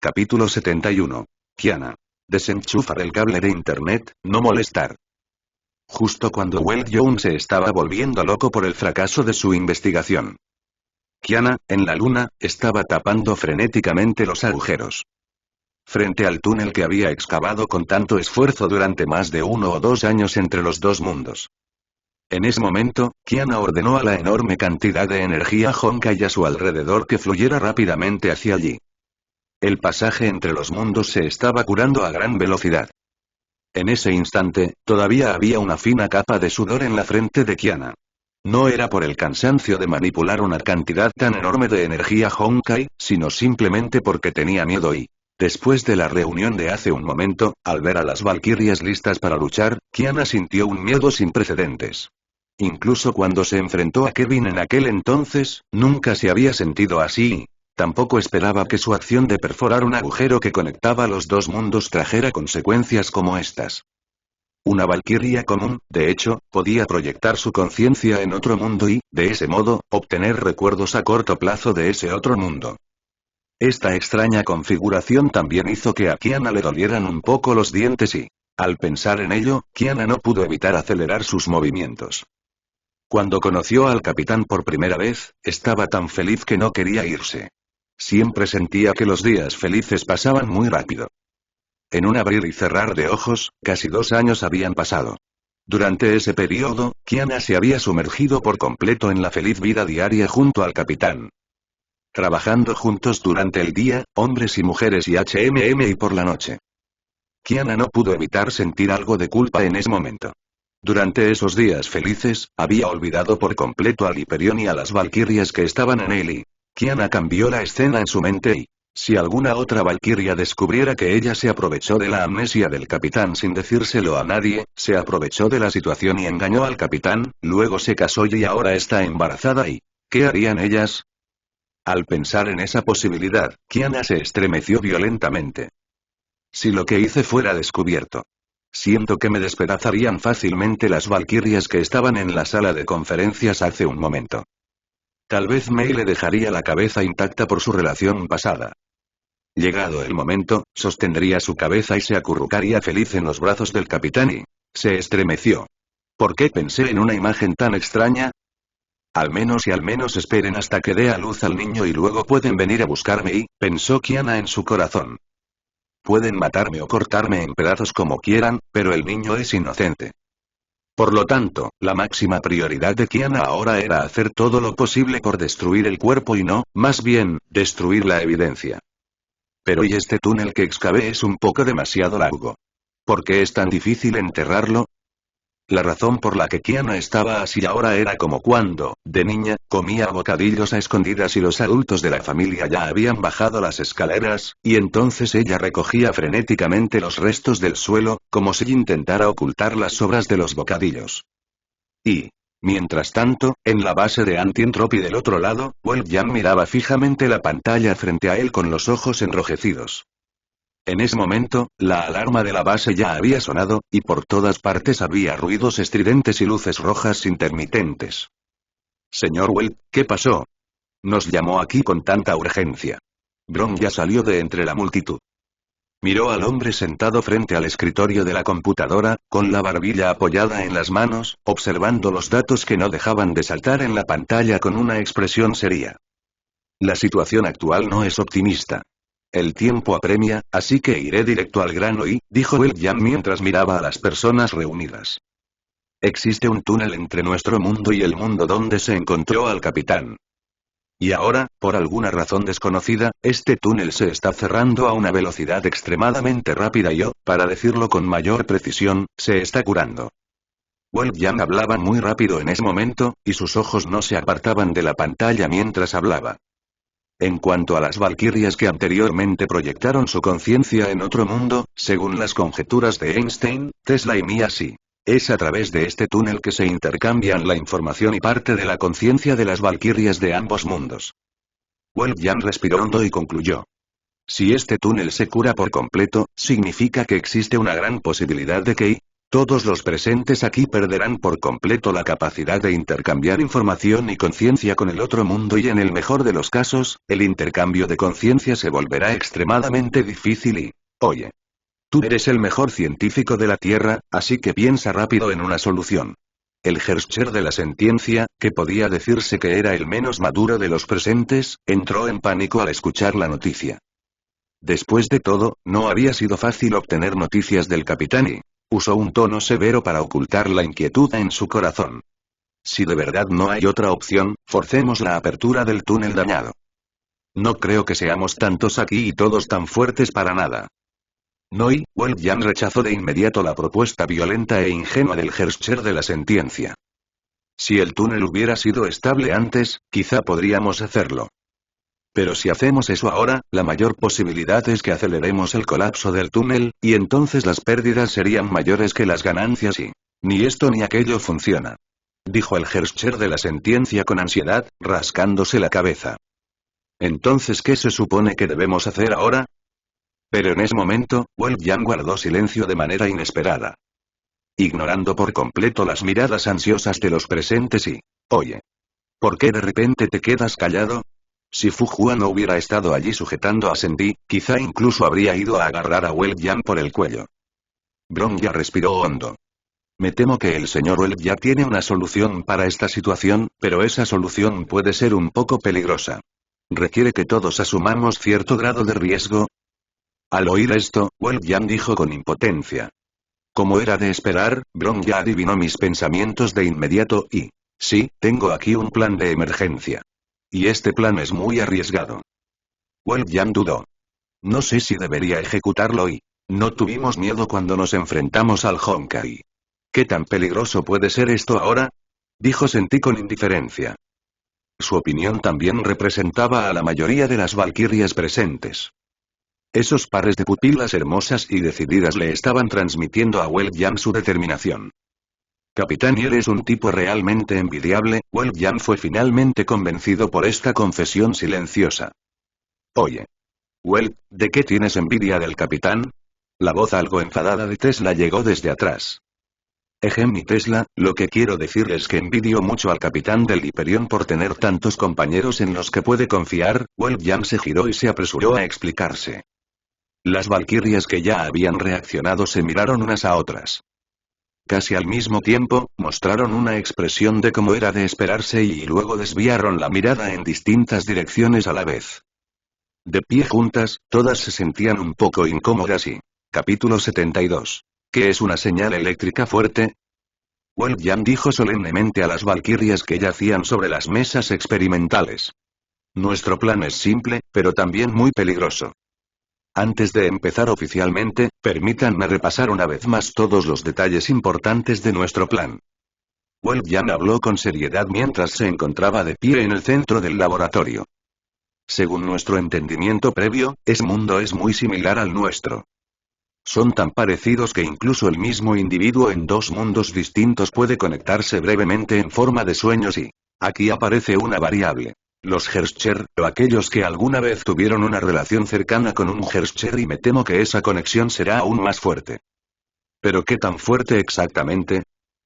Capítulo 71. Kiana. Desenchufar el cable de internet, no molestar. Justo cuando Weld Young se estaba volviendo loco por el fracaso de su investigación. Kiana, en la luna, estaba tapando frenéticamente los agujeros. Frente al túnel que había excavado con tanto esfuerzo durante más de 1 o 2 años entre los dos mundos. En ese momento, Kiana ordenó a la enorme cantidad de energía Honkai a su alrededor que fluyera rápidamente hacia allí. El pasaje entre los mundos se estaba curando a gran velocidad. En ese instante, todavía había una fina capa de sudor en la frente de Kiana. No era por el cansancio de manipular una cantidad tan enorme de energía Honkai, sino simplemente porque tenía miedo y, después de la reunión de hace un momento, al ver a las valquirias listas para luchar, Kiana sintió un miedo sin precedentes. Incluso cuando se enfrentó a Kevin en aquel entonces, nunca se había sentido así. Tampoco esperaba que su acción de perforar un agujero que conectaba los dos mundos trajera consecuencias como estas. Una valquiria común, de hecho, podía proyectar su conciencia en otro mundo y, de ese modo, obtener recuerdos a corto plazo de ese otro mundo. Esta extraña configuración también hizo que a Kiana le dolieran un poco los dientes y, al pensar en ello, Kiana no pudo evitar acelerar sus movimientos. Cuando conoció al capitán por primera vez, estaba tan feliz que no quería irse. Siempre sentía que los días felices pasaban muy rápido. En un abrir y cerrar de ojos, casi 2 años habían pasado. Durante ese periodo, Kiana se había sumergido por completo en la feliz vida diaria junto al capitán. Trabajando juntos durante el día, hombres y mujeres y y por la noche. Kiana no pudo evitar sentir algo de culpa en ese momento. Durante esos días felices, había olvidado por completo al Hyperion y a las valquirias que estaban en él y Kiana cambió la escena en su mente y, si alguna otra valquiria descubriera que ella se aprovechó de la amnesia del capitán sin decírselo a nadie, se aprovechó de la situación y engañó al capitán, luego se casó y ahora está embarazada y, ¿qué harían ellas? Al pensar en esa posibilidad, Kiana se estremeció violentamente. Si lo que hice fuera descubierto. Siento que me despedazarían fácilmente las valquirias que estaban en la sala de conferencias hace un momento. Tal vez Mei le dejaría la cabeza intacta por su relación pasada. Llegado el momento, sostendría su cabeza y se acurrucaría feliz en los brazos del capitán y se estremeció. ¿Por qué pensé en una imagen tan extraña? Al menos esperen hasta que dé a luz al niño y luego pueden venir a buscarme y, pensó Kiana en su corazón. Pueden matarme o cortarme en pedazos como quieran, pero el niño es inocente. Por lo tanto, la máxima prioridad de Kiana ahora era hacer todo lo posible por destruir el cuerpo y no, más bien, destruir la evidencia. Pero ¿y este túnel que excavé es un poco demasiado largo? ¿Por qué es tan difícil enterrarlo? La razón por la que Kiana estaba así ahora era como cuando, de niña, comía bocadillos a escondidas y los adultos de la familia ya habían bajado las escaleras, y entonces ella recogía frenéticamente los restos del suelo, como si intentara ocultar las sobras de los bocadillos. Y, mientras tanto, en la base de Anti-Entropy del otro lado, Wolfgang miraba fijamente la pantalla frente a él con los ojos enrojecidos. En ese momento, la alarma de la base ya había sonado, y por todas partes había ruidos estridentes y luces rojas intermitentes. Señor Weld, ¿qué pasó? Nos llamó aquí con tanta urgencia. Bron ya salió de entre la multitud. Miró al hombre sentado frente al escritorio de la computadora, con la barbilla apoyada en las manos, observando los datos que no dejaban de saltar en la pantalla con una expresión seria. La situación actual no es optimista. El tiempo apremia, así que iré directo al grano y, dijo Wolfgang mientras miraba a las personas reunidas. Existe un túnel entre nuestro mundo y el mundo donde se encontró al capitán. Y ahora, por alguna razón desconocida, este túnel se está cerrando a una velocidad extremadamente rápida y para decirlo con mayor precisión, se está curando. Wolfgang hablaba muy rápido en ese momento, y sus ojos no se apartaban de la pantalla mientras hablaba. En cuanto a las valquirias que anteriormente proyectaron su conciencia en otro mundo, según las conjeturas de Einstein, Tesla y Mia sí. Es a través de este túnel que se intercambian la información y parte de la conciencia de las valquirias de ambos mundos. Wolfgang respiró hondo y concluyó. Si este túnel se cura por completo, significa que existe una gran posibilidad de que Todos los presentes aquí perderán por completo la capacidad de intercambiar información y conciencia con el otro mundo y en el mejor de los casos, el intercambio de conciencia se volverá extremadamente difícil y... Oye. Tú eres el mejor científico de la Tierra, así que piensa rápido en una solución. El Herrscher de la Sentiencia, que podía decirse que era el menos maduro de los presentes, entró en pánico al escuchar la noticia. Después de todo, no había sido fácil obtener noticias del capitán y... Usó un tono severo para ocultar la inquietud en su corazón. Si de verdad no hay otra opción, forcemos la apertura del túnel dañado. No creo que seamos tantos aquí y todos tan fuertes para nada. Noi, Wolfgang rechazó de inmediato la propuesta violenta e ingenua del Herrscher de la Sentiencia. Si el túnel hubiera sido estable antes, quizá podríamos hacerlo. Pero si hacemos eso ahora, la mayor posibilidad es que aceleremos el colapso del túnel, y entonces las pérdidas serían mayores que las ganancias y... Ni esto ni aquello funciona. Dijo el Herrscher de la Sentiencia con ansiedad, rascándose la cabeza. Entonces, ¿qué se supone que debemos hacer ahora? Pero en ese momento, Wolfgang guardó silencio de manera inesperada. Ignorando por completo las miradas ansiosas de los presentes y... Oye. ¿Por qué de repente te quedas callado? Si Fu Hua no hubiera estado allí sujetando a Senti, quizá incluso habría ido a agarrar a Wolfgang por el cuello. Bronja respiró hondo. Me temo que el señor Wolfgang tiene una solución para esta situación, pero esa solución puede ser un poco peligrosa. ¿Requiere que todos asumamos cierto grado de riesgo? Al oír esto, Wolfgang dijo con impotencia. Como era de esperar, Bronja adivinó mis pensamientos de inmediato y... Sí, tengo aquí un plan de emergencia. Y este plan es muy arriesgado. Wolfgang dudó. No sé si debería ejecutarlo y... No tuvimos miedo cuando nos enfrentamos al Honkai. ¿Qué tan peligroso puede ser esto ahora? Dijo Senti con indiferencia. Su opinión también representaba a la mayoría de las valquirias presentes. Esos pares de pupilas hermosas y decididas le estaban transmitiendo a Wolfgang su determinación. Capitán, eres un tipo realmente envidiable. Wolfgang fue finalmente convencido por esta confesión silenciosa. Oye. Wolf, ¿de qué tienes envidia del capitán? La voz algo enfadada de Tesla llegó desde atrás. Mi Tesla, lo que quiero decir es que envidio mucho al capitán del Hyperion por tener tantos compañeros en los que puede confiar. Wolfgang se giró y se apresuró a explicarse. Las valquirias que ya habían reaccionado se miraron unas a otras. Casi al mismo tiempo, mostraron una expresión de como era de esperarse y luego desviaron la mirada en distintas direcciones a la vez. De pie juntas, todas se sentían un poco incómodas y... Capítulo 72. ¿Qué es una señal eléctrica fuerte? Wolfgang dijo solemnemente a las valquirias que yacían sobre las mesas experimentales. Nuestro plan es simple, pero también muy peligroso. Antes de empezar oficialmente, permítanme repasar una vez más todos los detalles importantes de nuestro plan. Wolfgang habló con seriedad mientras se encontraba de pie en el centro del laboratorio. Según nuestro entendimiento previo, ese mundo es muy similar al nuestro. Son tan parecidos que incluso el mismo individuo en dos mundos distintos puede conectarse brevemente en forma de sueños y... Aquí aparece una variable. Los Herrscher, o aquellos que alguna vez tuvieron una relación cercana con un Herrscher, y me temo que esa conexión será aún más fuerte. ¿Pero qué tan fuerte exactamente?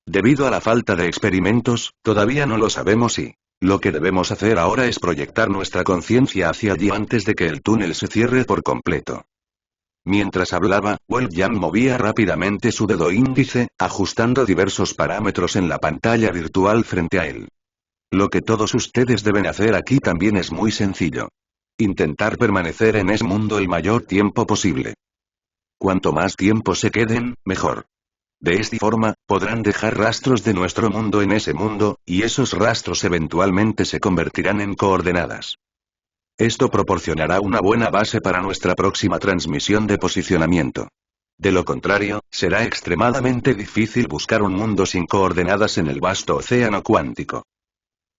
Debido a la falta de experimentos, todavía no lo sabemos y... Lo que debemos hacer ahora es proyectar nuestra conciencia hacia allí antes de que el túnel se cierre por completo. Mientras hablaba, Wolfgang movía rápidamente su dedo índice, ajustando diversos parámetros en la pantalla virtual frente a él. Lo que todos ustedes deben hacer aquí también es muy sencillo. Intentar permanecer en ese mundo el mayor tiempo posible. Cuanto más tiempo se queden, mejor. De esta forma, podrán dejar rastros de nuestro mundo en ese mundo, y esos rastros eventualmente se convertirán en coordenadas. Esto proporcionará una buena base para nuestra próxima transmisión de posicionamiento. De lo contrario, será extremadamente difícil buscar un mundo sin coordenadas en el vasto océano cuántico.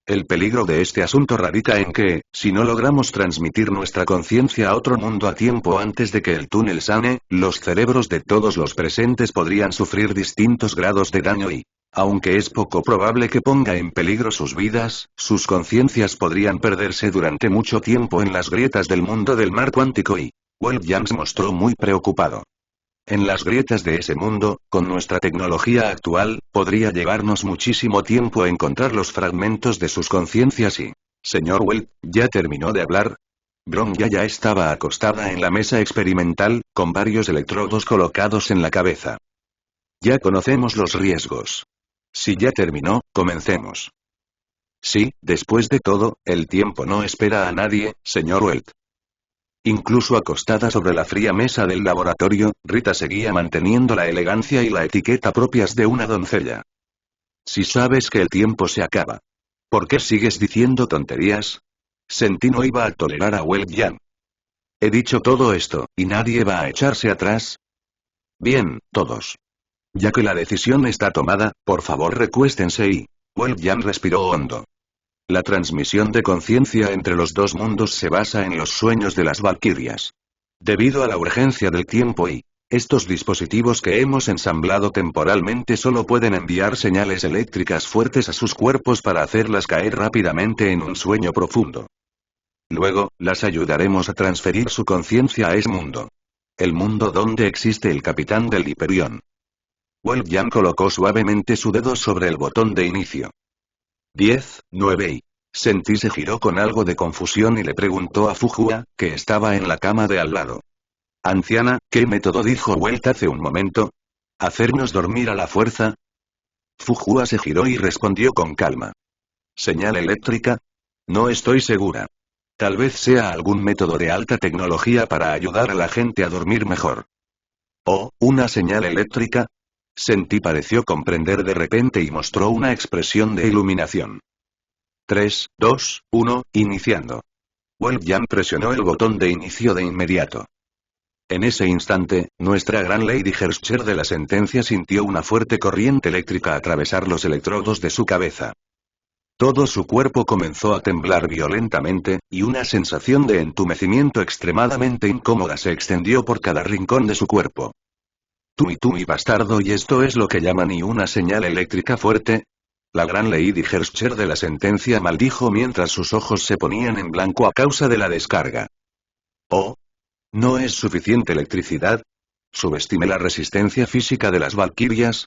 El peligro de este asunto radica en que, si no logramos transmitir nuestra conciencia a otro mundo a tiempo antes de que el túnel sane, los cerebros de todos los presentes podrían sufrir distintos grados de daño y, aunque es poco probable que ponga en peligro sus vidas, sus conciencias podrían perderse durante mucho tiempo en las grietas del mundo del mar cuántico y... Wolfgang se mostró muy preocupado. En las grietas de ese mundo, con nuestra tecnología actual, podría llevarnos muchísimo tiempo encontrar los fragmentos de sus conciencias y... Señor Welt, ¿ya terminó de hablar? Bronja ya estaba acostada en la mesa experimental, con varios electrodos colocados en la cabeza. Ya conocemos los riesgos. Si ya terminó, comencemos. Sí, después de todo, el tiempo no espera a nadie, señor Welt. Incluso acostada sobre la fría mesa del laboratorio, Rita seguía manteniendo la elegancia y la etiqueta propias de una doncella. Si sabes que el tiempo se acaba. ¿Por qué sigues diciendo tonterías? Sentí no iba a tolerar a Wei-Yan. He dicho todo esto, ¿y nadie va a echarse atrás? Bien, todos. Ya que la decisión está tomada, por favor recuéstense y... Wei-Yan respiró hondo. La transmisión de conciencia entre los dos mundos se basa en los sueños de las valquirias. Debido a la urgencia del tiempo y... estos dispositivos que hemos ensamblado temporalmente solo pueden enviar señales eléctricas fuertes a sus cuerpos para hacerlas caer rápidamente en un sueño profundo. Luego, las ayudaremos a transferir su conciencia a ese mundo. El mundo donde existe el capitán del Hyperion. Wei-Yan colocó suavemente su dedo sobre el botón de inicio. 10, 9 y... Sentí se giró con algo de confusión y le preguntó a Fujua, que estaba en la cama de al lado. Anciana, ¿qué método dijo Welt hace un momento? ¿Hacernos dormir a la fuerza? Fujua se giró y respondió con calma. ¿Señal eléctrica? No estoy segura. Tal vez sea algún método de alta tecnología para ayudar a la gente a dormir mejor. ¿Oh, una señal eléctrica? Sentí pareció comprender de repente y mostró una expresión de iluminación. 3, 2, 1, iniciando. Wei-Yan presionó el botón de inicio de inmediato. En ese instante, nuestra gran Lady Herscher de la sentencia sintió una fuerte corriente eléctrica atravesar los electrodos de su cabeza. Todo su cuerpo comenzó a temblar violentamente, y una sensación de entumecimiento extremadamente incómoda se extendió por cada rincón de su cuerpo. Tú mi bastardo, ¿y esto es lo que llaman y una señal eléctrica fuerte? La gran Lady Herscher de la sentencia maldijo mientras sus ojos se ponían en blanco a causa de la descarga. ¿Oh? ¿No es suficiente electricidad? ¿Subestimé la resistencia física de las valquirias?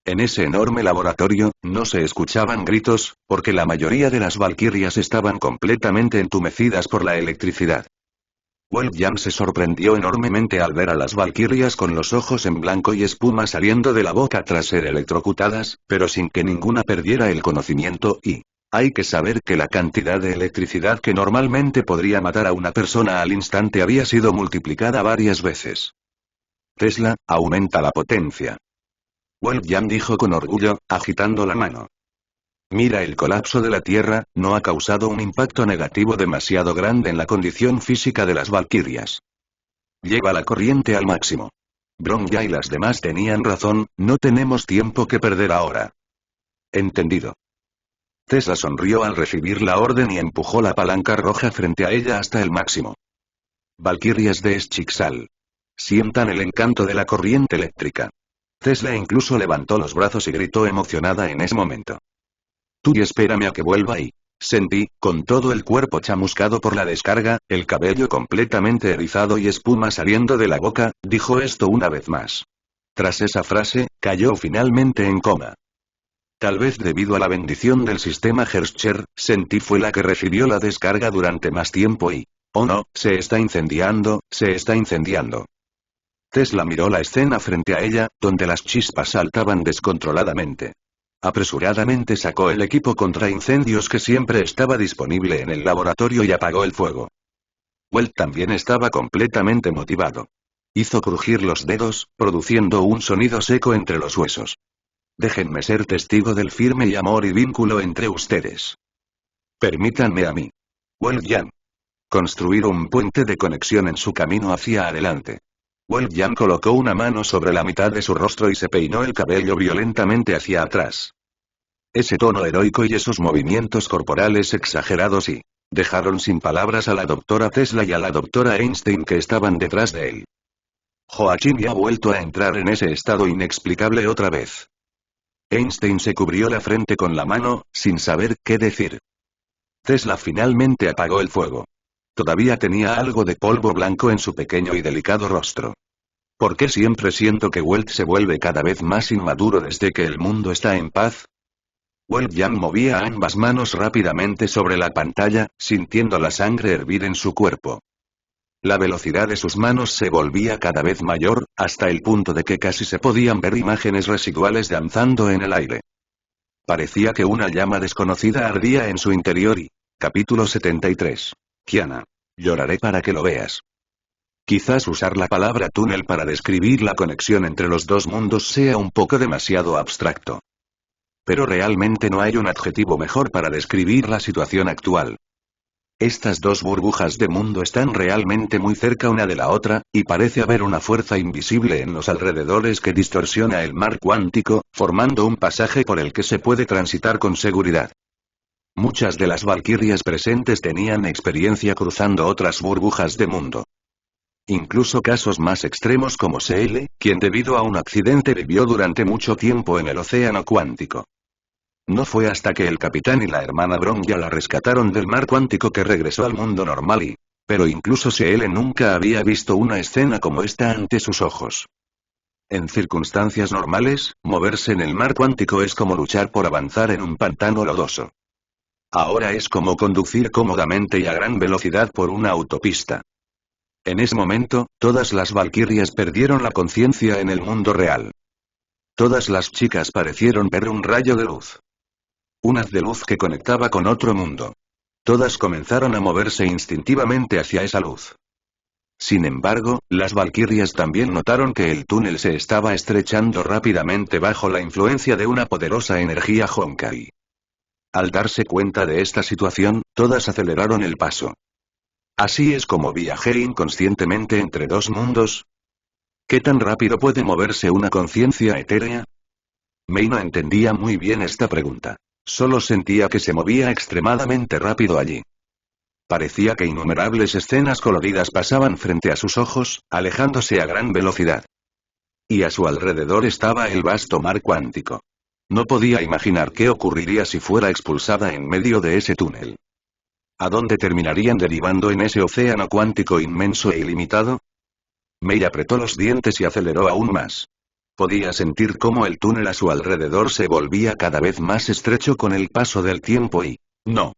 En ese enorme laboratorio, no se escuchaban gritos, porque la mayoría de las valquirias estaban completamente entumecidas por la electricidad. Wei-Yan se sorprendió enormemente al ver a las valquirias con los ojos en blanco y espuma saliendo de la boca tras ser electrocutadas, pero sin que ninguna perdiera el conocimiento y... hay que saber que la cantidad de electricidad que normalmente podría matar a una persona al instante había sido multiplicada varias veces. Tesla, aumenta la potencia. Wei-Yan dijo con orgullo, agitando la mano. Mira, el colapso de la Tierra, no ha causado un impacto negativo demasiado grande en la condición física de las valquirias. Lleva la corriente al máximo. Bronja y las demás tenían razón, no tenemos tiempo que perder ahora. Entendido. Tesla sonrió al recibir la orden y empujó la palanca roja frente a ella hasta el máximo. Valquirias de Eschixal. Sientan el encanto de la corriente eléctrica. Tesla incluso levantó los brazos y gritó emocionada en ese momento. Tú y espérame a que vuelva y... Sentí, con todo el cuerpo chamuscado por la descarga, el cabello completamente erizado y espuma saliendo de la boca, dijo esto una vez más. Tras esa frase, cayó finalmente en coma. Tal vez debido a la bendición del sistema Herscher, Sentí fue la que recibió la descarga durante más tiempo y... Oh no, se está incendiando, se está incendiando. Tesla miró la escena frente a ella, donde las chispas saltaban descontroladamente. Apresuradamente sacó el equipo contra incendios que siempre estaba disponible en el laboratorio y apagó el fuego. Welt también estaba completamente motivado. Hizo crujir los dedos, produciendo un sonido seco entre los huesos. Déjenme ser testigo del firme y amor y vínculo entre ustedes. Permítanme a mí. Wei-Yan. Construir un puente de conexión en su camino hacia adelante. Wei-Yan colocó una mano sobre la mitad de su rostro y se peinó el cabello violentamente hacia atrás. Ese tono heroico y esos movimientos corporales exagerados y... dejaron sin palabras a la doctora Tesla y a la doctora Einstein que estaban detrás de él. Joachim ya ha vuelto a entrar en ese estado inexplicable otra vez. Einstein se cubrió la frente con la mano, sin saber qué decir. Tesla finalmente apagó el fuego. Todavía tenía algo de polvo blanco en su pequeño y delicado rostro. ¿Por qué siempre siento que Welt se vuelve cada vez más inmaduro desde que el mundo está en paz? Welt-Yang movía ambas manos rápidamente sobre la pantalla, sintiendo la sangre hervir en su cuerpo. La velocidad de sus manos se volvía cada vez mayor, hasta el punto de que casi se podían ver imágenes residuales danzando en el aire. Parecía que una llama desconocida ardía en su interior y... Capítulo 73. Kiana. Lloraré para que lo veas. Quizás usar la palabra túnel para describir la conexión entre los dos mundos sea un poco demasiado abstracto. Pero realmente no hay un adjetivo mejor para describir la situación actual. Estas dos burbujas de mundo están realmente muy cerca una de la otra, y parece haber una fuerza invisible en los alrededores que distorsiona el mar cuántico, formando un pasaje por el que se puede transitar con seguridad. Muchas de las valquirias presentes tenían experiencia cruzando otras burbujas de mundo. Incluso casos más extremos como Seele, quien debido a un accidente vivió durante mucho tiempo en el océano cuántico. No fue hasta que el capitán y la hermana Bronja la rescataron del mar cuántico que regresó al mundo normal y... Pero incluso Seele nunca había visto una escena como esta ante sus ojos. En circunstancias normales, moverse en el mar cuántico es como luchar por avanzar en un pantano lodoso. Ahora es como conducir cómodamente y a gran velocidad por una autopista. En ese momento, todas las valquirias perdieron la conciencia en el mundo real. Todas las chicas parecieron ver un rayo de luz. Un haz de luz que conectaba con otro mundo. Todas comenzaron a moverse instintivamente hacia esa luz. Sin embargo, las valquirias también notaron que el túnel se estaba estrechando rápidamente bajo la influencia de una poderosa energía Honkai. Al darse cuenta de esta situación, todas aceleraron el paso. ¿Así es como viajé inconscientemente entre dos mundos? ¿Qué tan rápido puede moverse una conciencia etérea? Mei no entendía muy bien esta pregunta. Solo sentía que se movía extremadamente rápido allí. Parecía que innumerables escenas coloridas pasaban frente a sus ojos, alejándose a gran velocidad. Y a su alrededor estaba el vasto mar cuántico. No podía imaginar qué ocurriría si fuera expulsada en medio de ese túnel. ¿A dónde terminarían derivando en ese océano cuántico inmenso e ilimitado? Mei apretó los dientes y aceleró aún más. Podía sentir cómo el túnel a su alrededor se volvía cada vez más estrecho con el paso del tiempo y... ¡No!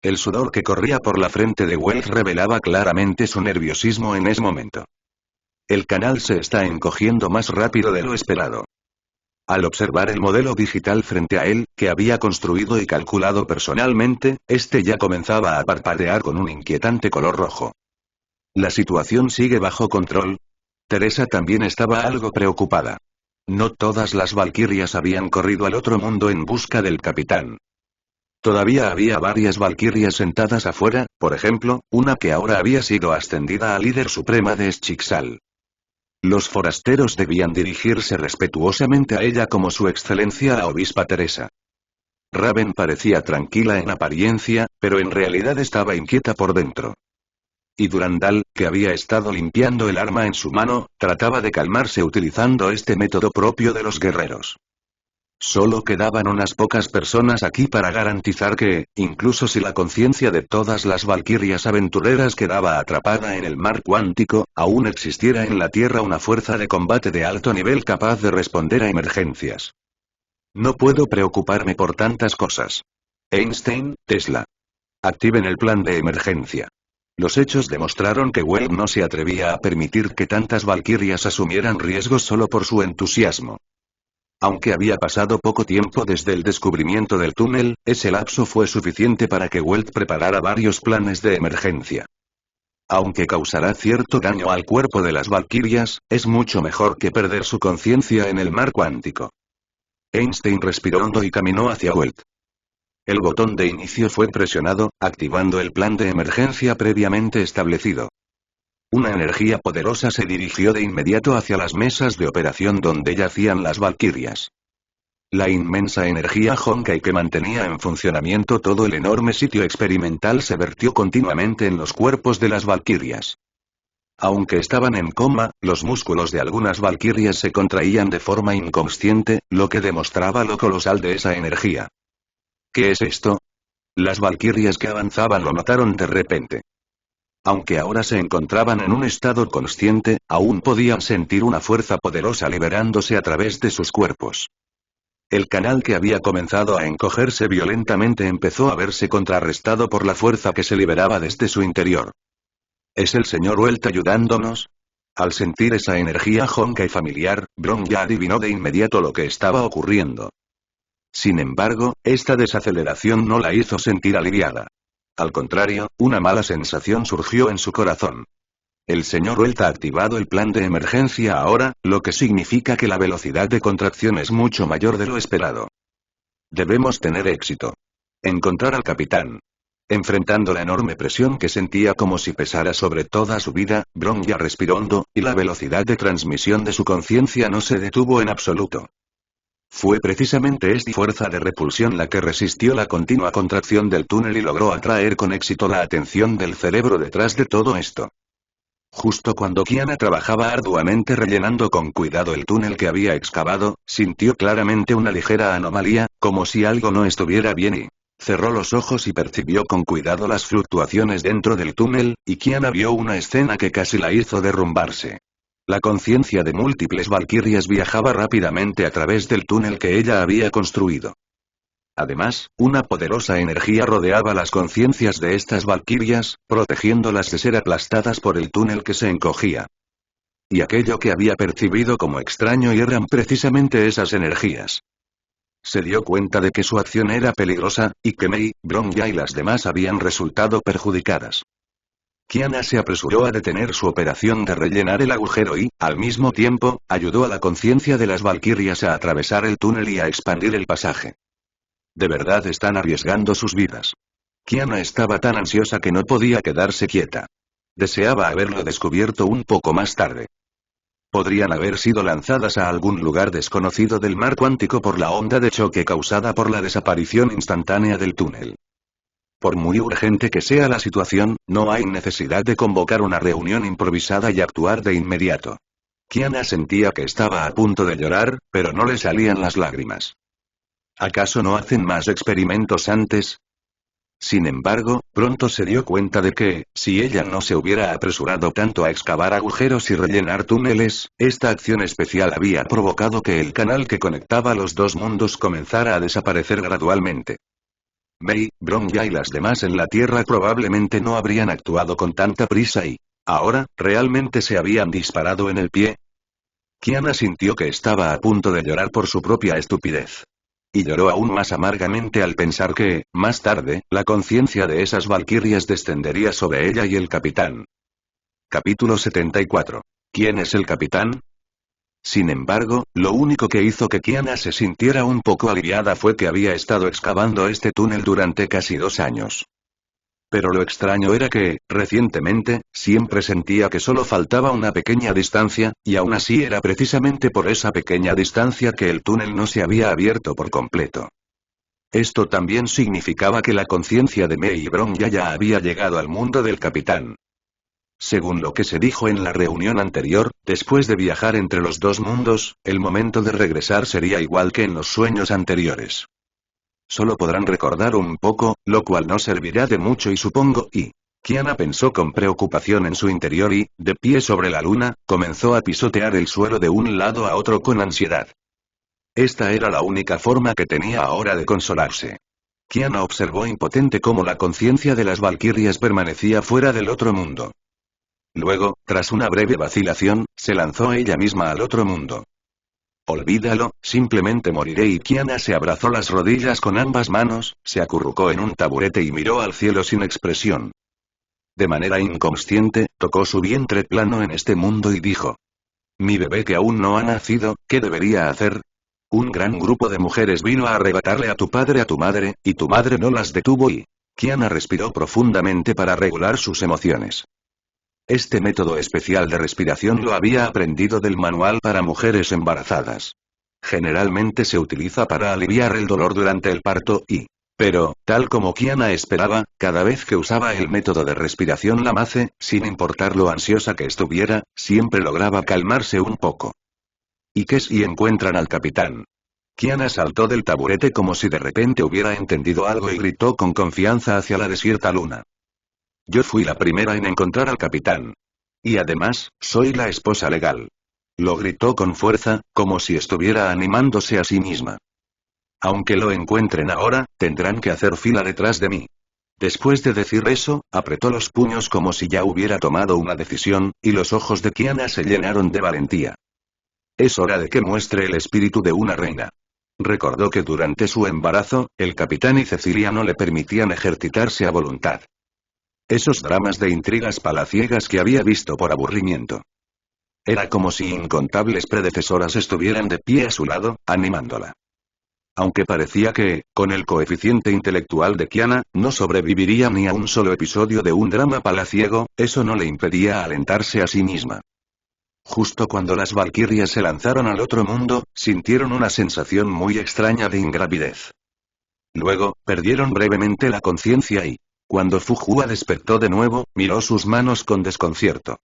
El sudor que corría por la frente de Wells revelaba claramente su nerviosismo en ese momento. El canal se está encogiendo más rápido de lo esperado. Al observar el modelo digital frente a él, que había construido y calculado personalmente, este ya comenzaba a parpadear con un inquietante color rojo. ¿La situación sigue bajo control? Teresa también estaba algo preocupada. No todas las valquirias habían corrido al otro mundo en busca del capitán. Todavía había varias valquirias sentadas afuera, por ejemplo, una que ahora había sido ascendida a líder suprema de Schixal. Los forasteros debían dirigirse respetuosamente a ella como su excelencia la obispa Teresa. Raven parecía tranquila en apariencia, pero en realidad estaba inquieta por dentro. Y Durandal, que había estado limpiando el arma en su mano, trataba de calmarse utilizando este método propio de los guerreros. Solo quedaban unas pocas personas aquí para garantizar que, incluso si la conciencia de todas las valquirias aventureras quedaba atrapada en el mar cuántico, aún existiera en la Tierra una fuerza de combate de alto nivel capaz de responder a emergencias. No puedo preocuparme por tantas cosas. Einstein, Tesla. Activen el plan de emergencia. Los hechos demostraron que Weld no se atrevía a permitir que tantas valquirias asumieran riesgos solo por su entusiasmo. Aunque había pasado poco tiempo desde el descubrimiento del túnel, ese lapso fue suficiente para que Weld preparara varios planes de emergencia. Aunque causará cierto daño al cuerpo de las valquirias, es mucho mejor que perder su conciencia en el mar cuántico. Einstein respiró hondo y caminó hacia Weld. El botón de inicio fue presionado, activando el plan de emergencia previamente establecido. Una energía poderosa se dirigió de inmediato hacia las mesas de operación donde yacían las valquirias. La inmensa energía Honkai que mantenía en funcionamiento todo el enorme sitio experimental se vertió continuamente en los cuerpos de las valquirias. Aunque estaban en coma, los músculos de algunas valquirias se contraían de forma inconsciente, lo que demostraba lo colosal de esa energía. ¿Qué es esto? Las valquirias que avanzaban lo notaron de repente. Aunque ahora se encontraban en un estado consciente, aún podían sentir una fuerza poderosa liberándose a través de sus cuerpos. El canal que había comenzado a encogerse violentamente empezó a verse contrarrestado por la fuerza que se liberaba desde su interior. ¿Es el señor Welt ayudándonos? Al sentir esa energía jonca y familiar, Bron ya adivinó de inmediato lo que estaba ocurriendo. Sin embargo, esta desaceleración no la hizo sentir aliviada. Al contrario, una mala sensación surgió en su corazón. El señor Welt ha activado el plan de emergencia ahora, lo que significa que la velocidad de contracción es mucho mayor de lo esperado. Debemos tener éxito. Encontrar al capitán. Enfrentando la enorme presión que sentía como si pesara sobre toda su vida, Bron ya respiró hondo, y la velocidad de transmisión de su conciencia no se detuvo en absoluto. Fue precisamente esta fuerza de repulsión la que resistió la continua contracción del túnel y logró atraer con éxito la atención del cerebro detrás de todo esto. Justo cuando Kiana trabajaba arduamente rellenando con cuidado el túnel que había excavado, sintió claramente una ligera anomalía, como si algo no estuviera bien y cerró los ojos y percibió con cuidado las fluctuaciones dentro del túnel, y Kiana vio una escena que casi la hizo derrumbarse. La conciencia de múltiples valquirias viajaba rápidamente a través del túnel que ella había construido. Además, una poderosa energía rodeaba las conciencias de estas valquirias, protegiéndolas de ser aplastadas por el túnel que se encogía. Y aquello que había percibido como extraño y eran precisamente esas energías. Se dio cuenta de que su acción era peligrosa, y que Mei, Bronja y las demás habían resultado perjudicadas. Kiana se apresuró a detener su operación de rellenar el agujero y, al mismo tiempo, ayudó a la conciencia de las valquirias a atravesar el túnel y a expandir el pasaje. De verdad están arriesgando sus vidas. Kiana estaba tan ansiosa que no podía quedarse quieta. Deseaba haberlo descubierto un poco más tarde. Podrían haber sido lanzadas a algún lugar desconocido del mar cuántico por la onda de choque causada por la desaparición instantánea del túnel. Por muy urgente que sea la situación, no hay necesidad de convocar una reunión improvisada y actuar de inmediato. Kiana sentía que estaba a punto de llorar, pero no le salían las lágrimas. ¿Acaso no hacen más experimentos antes? Sin embargo, pronto se dio cuenta de que, si ella no se hubiera apresurado tanto a excavar agujeros y rellenar túneles, esta acción especial había provocado que el canal que conectaba los dos mundos comenzara a desaparecer gradualmente. Mei, Bronja y las demás en la Tierra probablemente no habrían actuado con tanta prisa y, ahora, realmente se habían disparado en el pie. Kiana sintió que estaba a punto de llorar por su propia estupidez. Y lloró aún más amargamente al pensar que, más tarde, la conciencia de esas valquirias descendería sobre ella y el capitán. Capítulo 74. ¿Quién es el capitán? Sin embargo, lo único que hizo que Kiana se sintiera un poco aliviada fue que había estado excavando este túnel durante casi 2 años. Pero lo extraño era que, recientemente, siempre sentía que solo faltaba una pequeña distancia, y aún así era precisamente por esa pequeña distancia que el túnel no se había abierto por completo. Esto también significaba que la conciencia de Mei y Bronja ya había llegado al mundo del capitán. Según lo que se dijo en la reunión anterior, después de viajar entre los dos mundos, el momento de regresar sería igual que en los sueños anteriores. Solo podrán recordar un poco, lo cual no servirá de mucho y supongo y... Kiana pensó con preocupación en su interior y, de pie sobre la luna, comenzó a pisotear el suelo de un lado a otro con ansiedad. Esta era la única forma que tenía ahora de consolarse. Kiana observó impotente cómo la conciencia de las valquirias permanecía fuera del otro mundo. Luego, tras una breve vacilación, se lanzó ella misma al otro mundo. Olvídalo, simplemente moriré y Kiana se abrazó las rodillas con ambas manos, se acurrucó en un taburete y miró al cielo sin expresión. De manera inconsciente, tocó su vientre plano en este mundo y dijo: Mi bebé que aún no ha nacido, ¿qué debería hacer? Un gran grupo de mujeres vino a arrebatarle a tu padre a tu madre, y tu madre no las detuvo y... Kiana respiró profundamente para regular sus emociones. Este método especial de respiración lo había aprendido del manual para mujeres embarazadas. Generalmente se utiliza para aliviar el dolor durante el parto y... Pero, tal como Kiana esperaba, cada vez que usaba el método de respiración la mace, sin importar lo ansiosa que estuviera, siempre lograba calmarse un poco. ¿Y qué si encuentran al capitán? Kiana saltó del taburete como si de repente hubiera entendido algo y gritó con confianza hacia la desierta luna. Yo fui la primera en encontrar al capitán. Y además, soy la esposa legal. Lo gritó con fuerza, como si estuviera animándose a sí misma. Aunque lo encuentren ahora, tendrán que hacer fila detrás de mí. Después de decir eso, apretó los puños como si ya hubiera tomado una decisión, y los ojos de Kiana se llenaron de valentía. Es hora de que muestre el espíritu de una reina. Recordó que durante su embarazo, el capitán y Cecilia no le permitían ejercitarse a voluntad. Esos dramas de intrigas palaciegas que había visto por aburrimiento. Era como si incontables predecesoras estuvieran de pie a su lado, animándola. Aunque parecía que, con el coeficiente intelectual de Kiana, no sobreviviría ni a un solo episodio de un drama palaciego, eso no le impedía alentarse a sí misma. Justo cuando las valquirias se lanzaron al otro mundo, sintieron una sensación muy extraña de ingravidez. Luego, perdieron brevemente la conciencia y, cuando Fuhua despertó de nuevo, miró sus manos con desconcierto.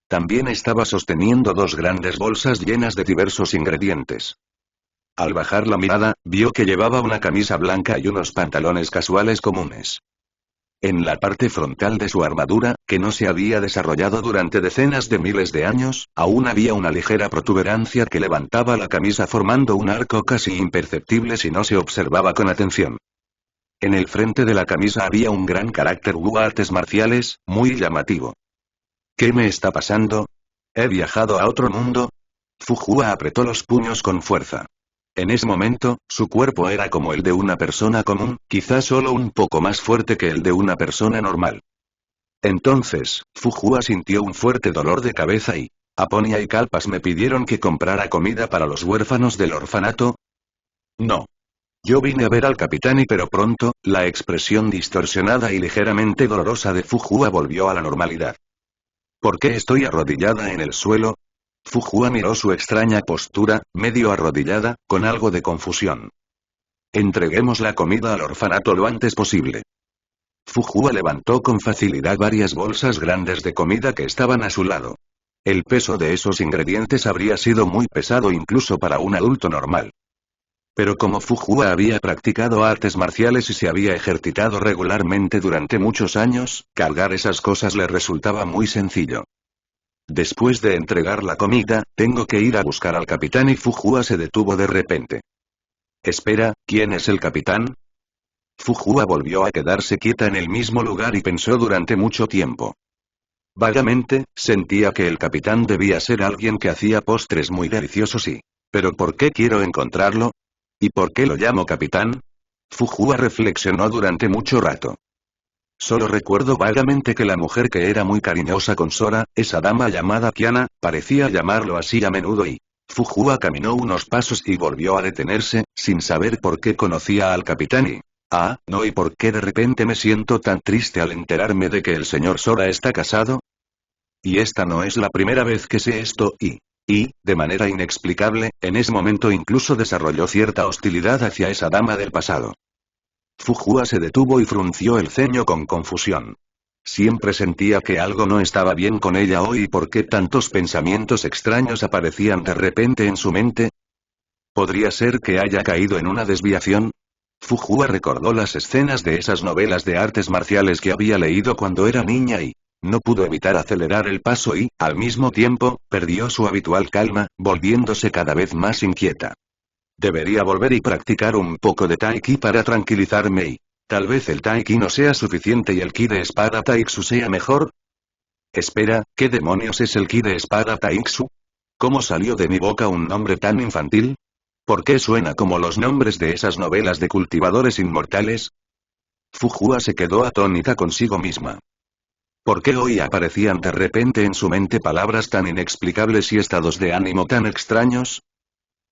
También estaba sosteniendo dos grandes bolsas llenas de diversos ingredientes. Al bajar la mirada, vio que llevaba una camisa blanca y unos pantalones casuales comunes. En la parte frontal de su armadura, que no se había desarrollado durante decenas de miles de años, aún había una ligera protuberancia que levantaba la camisa formando un arco casi imperceptible si no se observaba con atención. En el frente de la camisa había un gran carácter Wu artes marciales, muy llamativo. ¿Qué me está pasando? ¿He viajado a otro mundo? Fuhua apretó los puños con fuerza. En ese momento, su cuerpo era como el de una persona común, quizás solo un poco más fuerte que el de una persona normal. Entonces, Fuhua sintió un fuerte dolor de cabeza y... Aponia y Kalpas me pidieron que comprara comida para los huérfanos del orfanato. No. Yo vine a ver al capitán y pero pronto, la expresión distorsionada y ligeramente dolorosa de Fuhua volvió a la normalidad. ¿Por qué estoy arrodillada en el suelo? Fuhua miró su extraña postura, medio arrodillada, con algo de confusión. Entreguemos la comida al orfanato lo antes posible. Fuhua levantó con facilidad varias bolsas grandes de comida que estaban a su lado. El peso de esos ingredientes habría sido muy pesado incluso para un adulto normal. Pero como Fuhua había practicado artes marciales y se había ejercitado regularmente durante muchos años, cargar esas cosas le resultaba muy sencillo. Después de entregar la comida, tengo que ir a buscar al capitán y Fuhua se detuvo de repente. Espera, ¿quién es el capitán? Fuhua volvió a quedarse quieta en el mismo lugar y pensó durante mucho tiempo. Vagamente, sentía que el capitán debía ser alguien que hacía postres muy deliciosos y... ¿Pero por qué quiero encontrarlo? ¿Y por qué lo llamo capitán? Fuhua reflexionó durante mucho rato. Solo recuerdo vagamente que la mujer que era muy cariñosa con Sora, esa dama llamada Kiana, parecía llamarlo así a menudo y... Fuhua caminó unos pasos y volvió a detenerse, sin saber por qué conocía al capitán y... Ah, no, ¿y por qué de repente me siento tan triste al enterarme de que el señor Sora está casado? Y esta no es la primera vez que sé esto y, de manera inexplicable, en ese momento incluso desarrolló cierta hostilidad hacia esa dama del pasado. Fuhua se detuvo y frunció el ceño con confusión. Siempre sentía que algo no estaba bien con ella hoy y por qué tantos pensamientos extraños aparecían de repente en su mente. ¿Podría ser que haya caído en una desviación? Fuhua recordó las escenas de esas novelas de artes marciales que había leído cuando era niña y no pudo evitar acelerar el paso y, al mismo tiempo, perdió su habitual calma, volviéndose cada vez más inquieta. Debería volver y practicar un poco de Tai Chi para tranquilizarme y... Tal vez el Tai Chi no sea suficiente y el Ki de espada Taixu sea mejor. Espera, ¿qué demonios es el Ki de espada Taixu? ¿Cómo salió de mi boca un nombre tan infantil? ¿Por qué suena como los nombres de esas novelas de cultivadores inmortales? Fuhua se quedó atónita consigo misma. ¿Por qué hoy aparecían de repente en su mente palabras tan inexplicables y estados de ánimo tan extraños?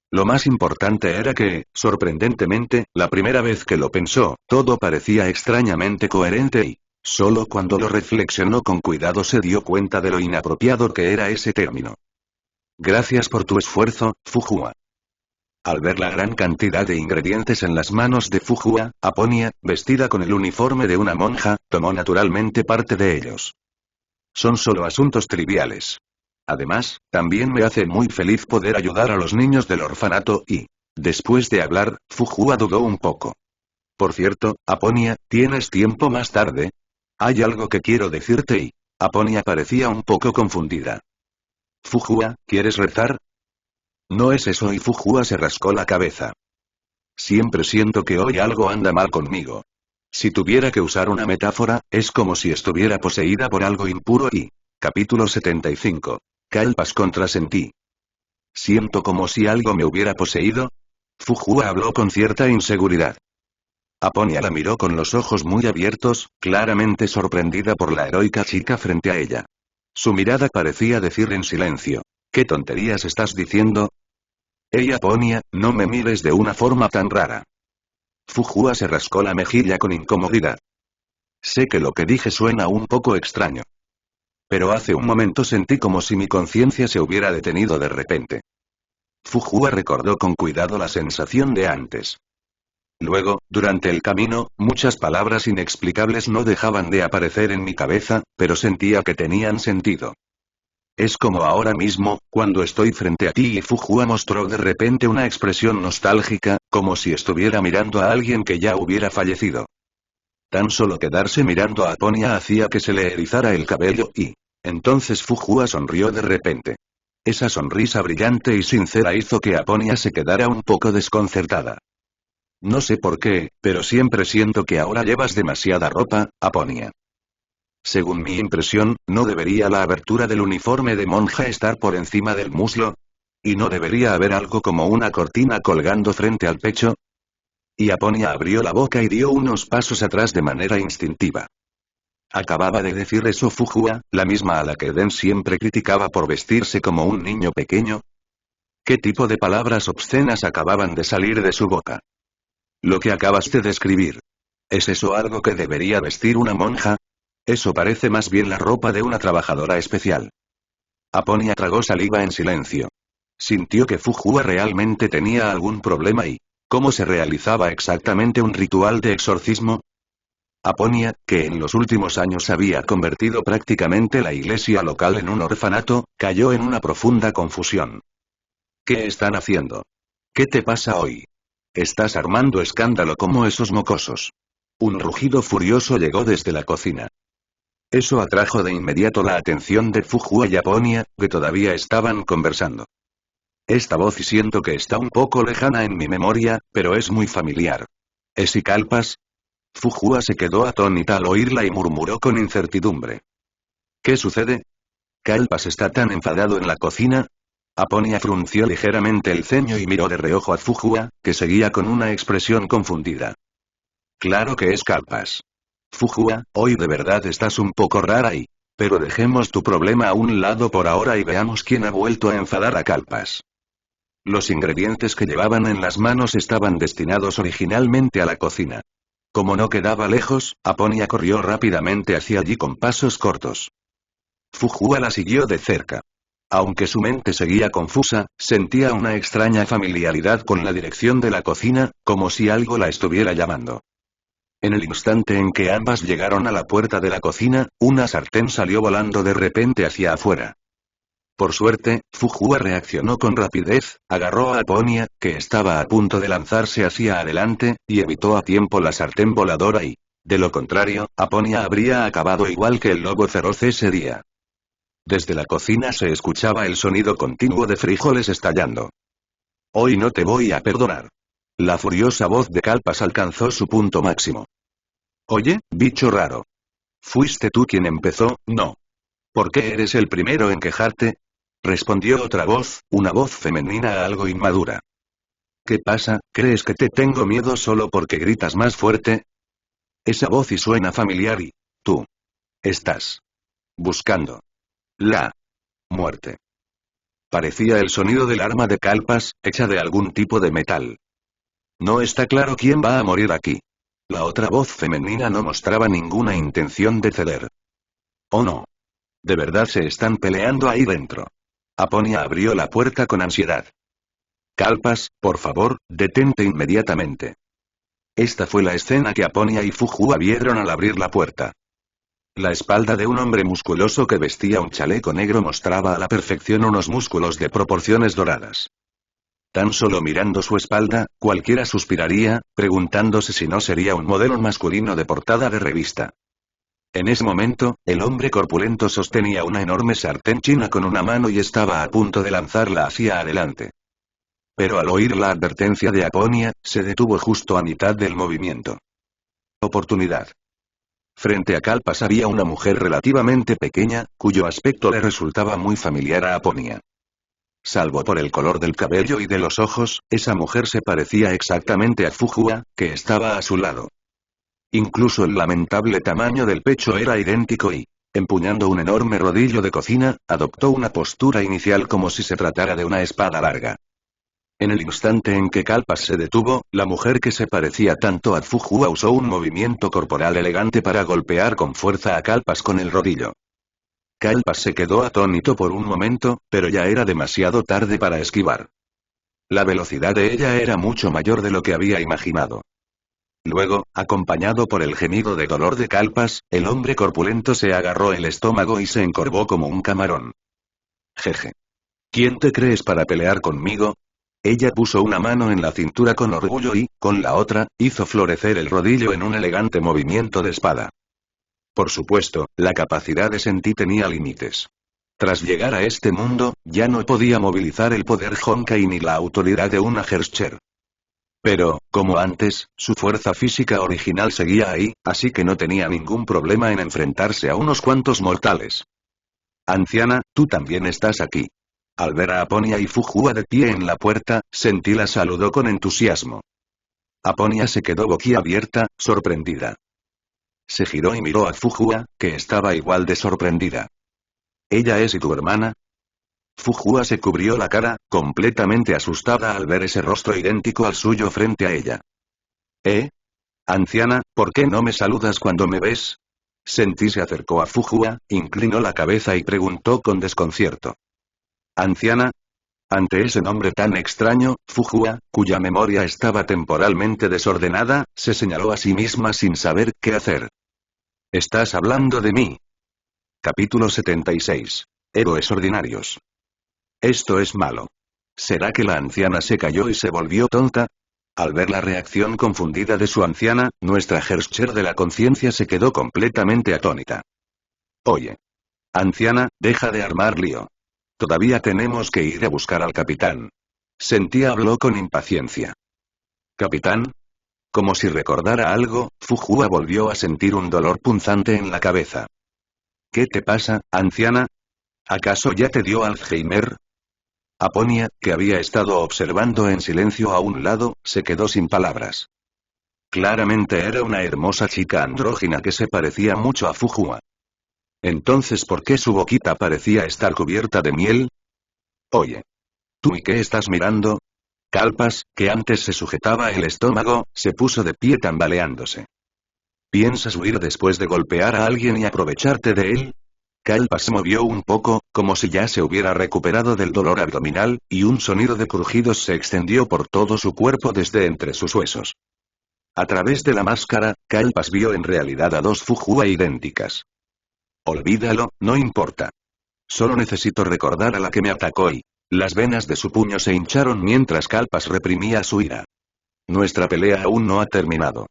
Lo más importante era que, sorprendentemente, la primera vez que lo pensó, todo parecía extrañamente coherente y, solo cuando lo reflexionó con cuidado se dio cuenta de lo inapropiado que era ese término. Gracias por tu esfuerzo, Fuhua. Al ver la gran cantidad de ingredientes en las manos de Fuhua, Aponia, vestida con el uniforme de una monja, tomó naturalmente parte de ellos. Son solo asuntos triviales. Además, también me hace muy feliz poder ayudar a los niños del orfanato y... Después de hablar, Fuhua dudó un poco. Por cierto, Aponia, ¿tienes tiempo más tarde? Hay algo que quiero decirte y... Aponia parecía un poco confundida. Fujua, ¿quieres rezar? No es eso y Fujua se rascó la cabeza. Siempre siento que hoy algo anda mal conmigo. Si tuviera que usar una metáfora, es como si estuviera poseída por algo impuro y... Capítulo 75. Kalpas contra Sentí. Siento como si algo me hubiera poseído. Fujua habló con cierta inseguridad. Aponia la miró con los ojos muy abiertos, claramente sorprendida por la heroica chica frente a ella. Su mirada parecía decir en silencio: ¿qué tonterías estás diciendo? Ey Aponia, no me mires de una forma tan rara. Fujua se rascó la mejilla con incomodidad. Sé que lo que dije suena un poco extraño. Pero hace un momento sentí como si mi conciencia se hubiera detenido de repente. Fujua recordó con cuidado la sensación de antes. Luego, durante el camino, muchas palabras inexplicables no dejaban de aparecer en mi cabeza, pero sentía que tenían sentido. Es como ahora mismo, cuando estoy frente a ti y Fujua mostró de repente una expresión nostálgica, como si estuviera mirando a alguien que ya hubiera fallecido. Tan solo quedarse mirando a Aponia hacía que se le erizara el cabello y... Entonces Fujua sonrió de repente. Esa sonrisa brillante y sincera hizo que Aponia se quedara un poco desconcertada. No sé por qué, pero siempre siento que ahora llevas demasiada ropa, Aponia. Según mi impresión, ¿no debería la abertura del uniforme de monja estar por encima del muslo? ¿Y no debería haber algo como una cortina colgando frente al pecho? Y Aponia abrió la boca y dio unos pasos atrás de manera instintiva. Acababa de decir eso Fujua, la misma a la que Den siempre criticaba por vestirse como un niño pequeño. ¿Qué tipo de palabras obscenas acababan de salir de su boca? Lo que acabas de describir. ¿Es eso algo que debería vestir una monja? Eso parece más bien la ropa de una trabajadora especial. Aponia tragó saliva en silencio. Sintió que Fujua realmente tenía algún problema y... ¿Cómo se realizaba exactamente un ritual de exorcismo? Aponia, que en los últimos años había convertido prácticamente la iglesia local en un orfanato, cayó en una profunda confusión. ¿Qué están haciendo? ¿Qué te pasa hoy? Estás armando escándalo como esos mocosos. Un rugido furioso llegó desde la cocina. Eso atrajo de inmediato la atención de Fujua y Aponia, que todavía estaban conversando. Esta voz y siento que está un poco lejana en mi memoria, pero es muy familiar. ¿Es y Kalpas? Fujua se quedó atónita al oírla y murmuró con incertidumbre. ¿Qué sucede? ¿Kalpas está tan enfadado en la cocina? Aponia frunció ligeramente el ceño y miró de reojo a Fujua, que seguía con una expresión confundida. Claro que es Kalpas. Fujua, hoy de verdad estás un poco rara y... Pero dejemos tu problema a un lado por ahora y veamos quién ha vuelto a enfadar a Kalpas. Los ingredientes que llevaban en las manos estaban destinados originalmente a la cocina. Como no quedaba lejos, Aponia corrió rápidamente hacia allí con pasos cortos. Fujua la siguió de cerca. Aunque su mente seguía confusa, sentía una extraña familiaridad con la dirección de la cocina, como si algo la estuviera llamando. En el instante en que ambas llegaron a la puerta de la cocina, una sartén salió volando de repente hacia afuera. Por suerte, Fujua reaccionó con rapidez, agarró a Aponia, que estaba a punto de lanzarse hacia adelante, y evitó a tiempo la sartén voladora y... De lo contrario, Aponia habría acabado igual que el lobo feroz ese día. Desde la cocina se escuchaba el sonido continuo de frijoles estallando. Hoy no te voy a perdonar. La furiosa voz de Kalpas alcanzó su punto máximo. Oye, bicho raro. ¿Fuiste tú quien empezó? No. ¿Por qué eres el primero en quejarte? Respondió otra voz, una voz femenina algo inmadura. ¿Qué pasa? ¿Crees que te tengo miedo solo porque gritas más fuerte? Esa voz y suena familiar y... Tú. Estás. Buscando. La. Muerte. Parecía el sonido del arma de Kalpas, hecha de algún tipo de metal. No está claro quién va a morir aquí. La otra voz femenina no mostraba ninguna intención de ceder. Oh no. De verdad se están peleando ahí dentro. Aponia abrió la puerta con ansiedad. Kalpas, por favor, detente inmediatamente. Esta fue la escena que Aponia y Fujua vieron al abrir la puerta. La espalda de un hombre musculoso que vestía un chaleco negro mostraba a la perfección unos músculos de proporciones doradas. Tan solo mirando su espalda, cualquiera suspiraría, preguntándose si no sería un modelo masculino de portada de revista. En ese momento, el hombre corpulento sostenía una enorme sartén china con una mano y estaba a punto de lanzarla hacia adelante. Pero al oír la advertencia de Aponia, se detuvo justo a mitad del movimiento. Oportunidad. Frente a Kalpas había una mujer relativamente pequeña, cuyo aspecto le resultaba muy familiar a Aponia. Salvo por el color del cabello y de los ojos, esa mujer se parecía exactamente a Fujua, que estaba a su lado. Incluso el lamentable tamaño del pecho era idéntico y, empuñando un enorme rodillo de cocina, adoptó una postura inicial como si se tratara de una espada larga. En el instante en que Kalpas se detuvo, la mujer que se parecía tanto a Fujua usó un movimiento corporal elegante para golpear con fuerza a Kalpas con el rodillo. Kalpas se quedó atónito por un momento, pero ya era demasiado tarde para esquivar. La velocidad de ella era mucho mayor de lo que había imaginado. Luego, acompañado por el gemido de dolor de Kalpas, el hombre corpulento se agarró el estómago y se encorvó como un camarón. Jeje. ¿Quién te crees para pelear conmigo? Ella puso una mano en la cintura con orgullo y, con la otra, hizo florecer el rodillo en un elegante movimiento de espada. Por supuesto, la capacidad de Senti tenía límites. Tras llegar a este mundo, ya no podía movilizar el poder Honkai ni la autoridad de una Herrscher. Pero, como antes, su fuerza física original seguía ahí, así que no tenía ningún problema en enfrentarse a unos cuantos mortales. Anciana, tú también estás aquí. Al ver a Aponia y Fujua de pie en la puerta, Senti la saludó con entusiasmo. Aponia se quedó boquiabierta, sorprendida. Se giró y miró a Fujua, que estaba igual de sorprendida. ¿Ella es y tu hermana? Fujua se cubrió la cara, completamente asustada al ver ese rostro idéntico al suyo frente a ella. Anciana, ¿por qué no me saludas cuando me ves? Senti se acercó a Fujua, inclinó la cabeza y preguntó con desconcierto. Anciana. Ante ese nombre tan extraño, Fujua, cuya memoria estaba temporalmente desordenada, se señaló a sí misma sin saber qué hacer. ¿Estás hablando de mí? Capítulo 76. Héroes ordinarios. Esto es malo. ¿Será que la anciana se cayó y se volvió tonta? Al ver la reacción confundida de su anciana, nuestra Herrscher de la conciencia se quedó completamente atónita. Oye. Anciana, deja de armar lío. Todavía tenemos que ir a buscar al capitán. Senti habló con impaciencia. ¿Capitán? Como si recordara algo, Fujua volvió a sentir un dolor punzante en la cabeza. ¿Qué te pasa, anciana? ¿Acaso ya te dio Alzheimer? Aponia, que había estado observando en silencio a un lado, se quedó sin palabras. Claramente era una hermosa chica andrógina que se parecía mucho a Fujua. Entonces, ¿por qué su boquita parecía estar cubierta de miel? Oye. ¿Tú y qué estás mirando? Kalpas, que antes se sujetaba el estómago, se puso de pie tambaleándose. ¿Piensas huir después de golpear a alguien y aprovecharte de él? Kalpas se movió un poco, como si ya se hubiera recuperado del dolor abdominal, y un sonido de crujidos se extendió por todo su cuerpo desde entre sus huesos. A través de la máscara, Kalpas vio en realidad a dos Fujua idénticas. Olvídalo, no importa. Solo necesito recordar a la que me atacó y... Las venas de su puño se hincharon mientras Kalpas reprimía su ira. Nuestra pelea aún no ha terminado.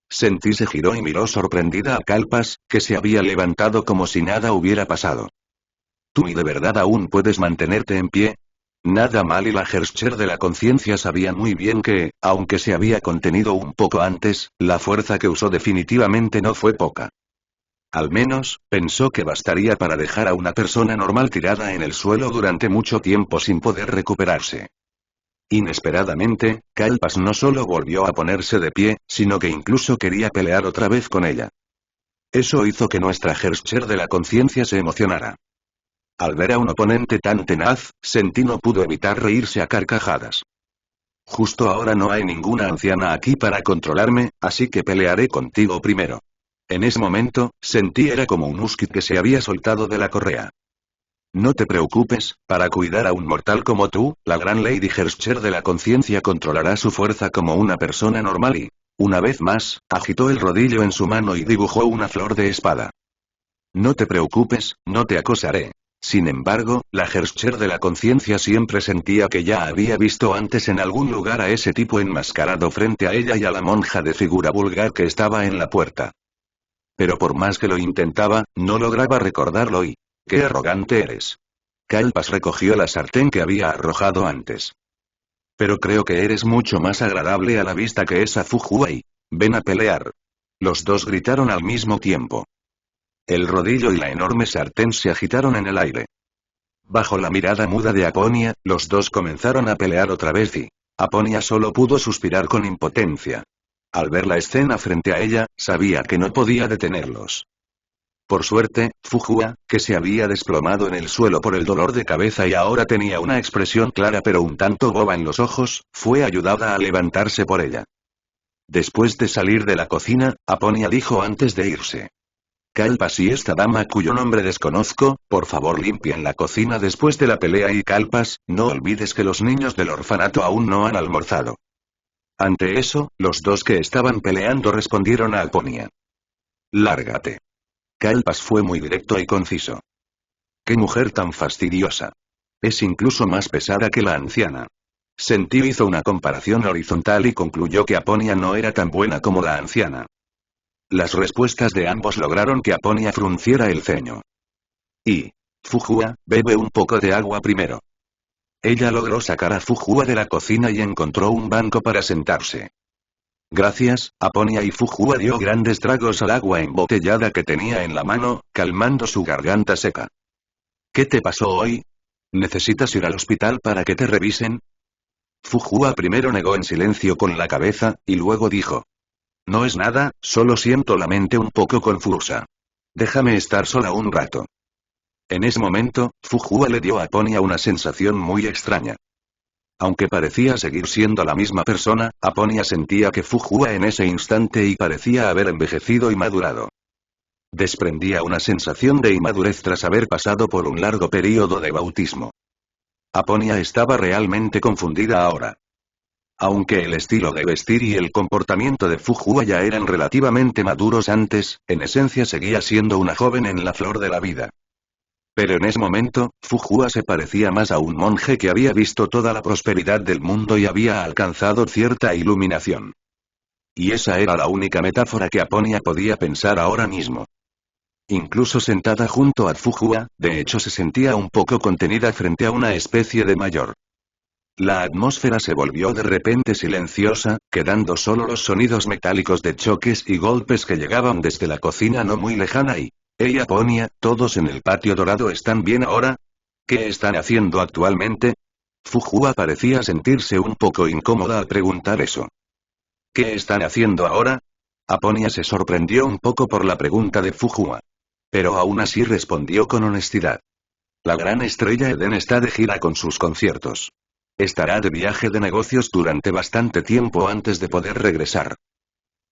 Senti se giró y miró sorprendida a Kalpas, que se había levantado como si nada hubiera pasado. ¿Tú y de verdad aún puedes mantenerte en pie? Nada mal y la Herrscher de la conciencia sabía muy bien que, aunque se había contenido un poco antes, la fuerza que usó definitivamente no fue poca. Al menos, pensó que bastaría para dejar a una persona normal tirada en el suelo durante mucho tiempo sin poder recuperarse. Inesperadamente, Kalpas no solo volvió a ponerse de pie, sino que incluso quería pelear otra vez con ella. Eso hizo que nuestra Herrscher de la conciencia se emocionara. Al ver a un oponente tan tenaz, Senti no pudo evitar reírse a carcajadas. Justo ahora no hay ninguna anciana aquí para controlarme, así que pelearé contigo primero. En ese momento, Senti era como un husky que se había soltado de la correa. No te preocupes, para cuidar a un mortal como tú, la gran Lady Herrscher de la conciencia controlará su fuerza como una persona normal y, una vez más, agitó el rodillo en su mano y dibujó una flor de espada. No te preocupes, no te acosaré. Sin embargo, la Herrscher de la conciencia siempre sentía que ya había visto antes en algún lugar a ese tipo enmascarado frente a ella y a la monja de figura vulgar que estaba en la puerta. Pero por más que lo intentaba, no lograba recordarlo y... ¡Qué arrogante eres! Kalpas recogió la sartén que había arrojado antes. Pero creo que eres mucho más agradable a la vista que esa Fu Hua y... ¡Ven a pelear! Los dos gritaron al mismo tiempo. El rodillo y la enorme sartén se agitaron en el aire. Bajo la mirada muda de Aponia, los dos comenzaron a pelear otra vez y... Aponia solo pudo suspirar con impotencia. Al ver la escena frente a ella, sabía que no podía detenerlos. Por suerte, Fu Hua, que se había desplomado en el suelo por el dolor de cabeza y ahora tenía una expresión clara pero un tanto boba en los ojos, fue ayudada a levantarse por ella. Después de salir de la cocina, Aponia dijo antes de irse. Kalpas y esta dama cuyo nombre desconozco, por favor limpien la cocina después de la pelea y Kalpas, no olvides que los niños del orfanato aún no han almorzado. Ante eso, los dos que estaban peleando respondieron a Aponia. Lárgate. Kalpas fue muy directo y conciso. ¡Qué mujer tan fastidiosa! Es incluso más pesada que la anciana. Sentí hizo una comparación horizontal y concluyó que Aponia no era tan buena como la anciana. Las respuestas de ambos lograron que Aponia frunciera el ceño. Y... Fu Hua, bebe un poco de agua primero. Ella logró sacar a Fu Hua de la cocina y encontró un banco para sentarse. Gracias, Aponia y Fu Hua dio grandes tragos al agua embotellada que tenía en la mano, calmando su garganta seca. ¿Qué te pasó hoy? ¿Necesitas ir al hospital para que te revisen? Fu Hua primero negó en silencio con la cabeza, y luego dijo. No es nada, solo siento la mente un poco confusa. Déjame estar sola un rato. En ese momento, Fu Hua le dio a Aponia una sensación muy extraña. Aunque parecía seguir siendo la misma persona, Aponia sentía que Fu Hua en ese instante y parecía haber envejecido y madurado. Desprendía una sensación de inmadurez tras haber pasado por un largo período de bautismo. Aponia estaba realmente confundida ahora. Aunque el estilo de vestir y el comportamiento de Fu Hua ya eran relativamente maduros antes, en esencia seguía siendo una joven en la flor de la vida. Pero en ese momento, Fu Hua se parecía más a un monje que había visto toda la prosperidad del mundo y había alcanzado cierta iluminación. Y esa era la única metáfora que Aponia podía pensar ahora mismo. Incluso sentada junto a Fu Hua, de hecho se sentía un poco contenida frente a una especie de mayor. La atmósfera se volvió de repente silenciosa, quedando solo los sonidos metálicos de choques y golpes que llegaban desde la cocina no muy lejana y... Hey Aponia, ¿todos en el patio dorado están bien ahora? ¿Qué están haciendo actualmente? Fu Hua parecía sentirse un poco incómoda al preguntar eso. ¿Qué están haciendo ahora? Aponia se sorprendió un poco por la pregunta de Fu Hua. Pero aún así respondió con honestidad. La gran estrella Eden está de gira con sus conciertos. Estará de viaje de negocios durante bastante tiempo antes de poder regresar.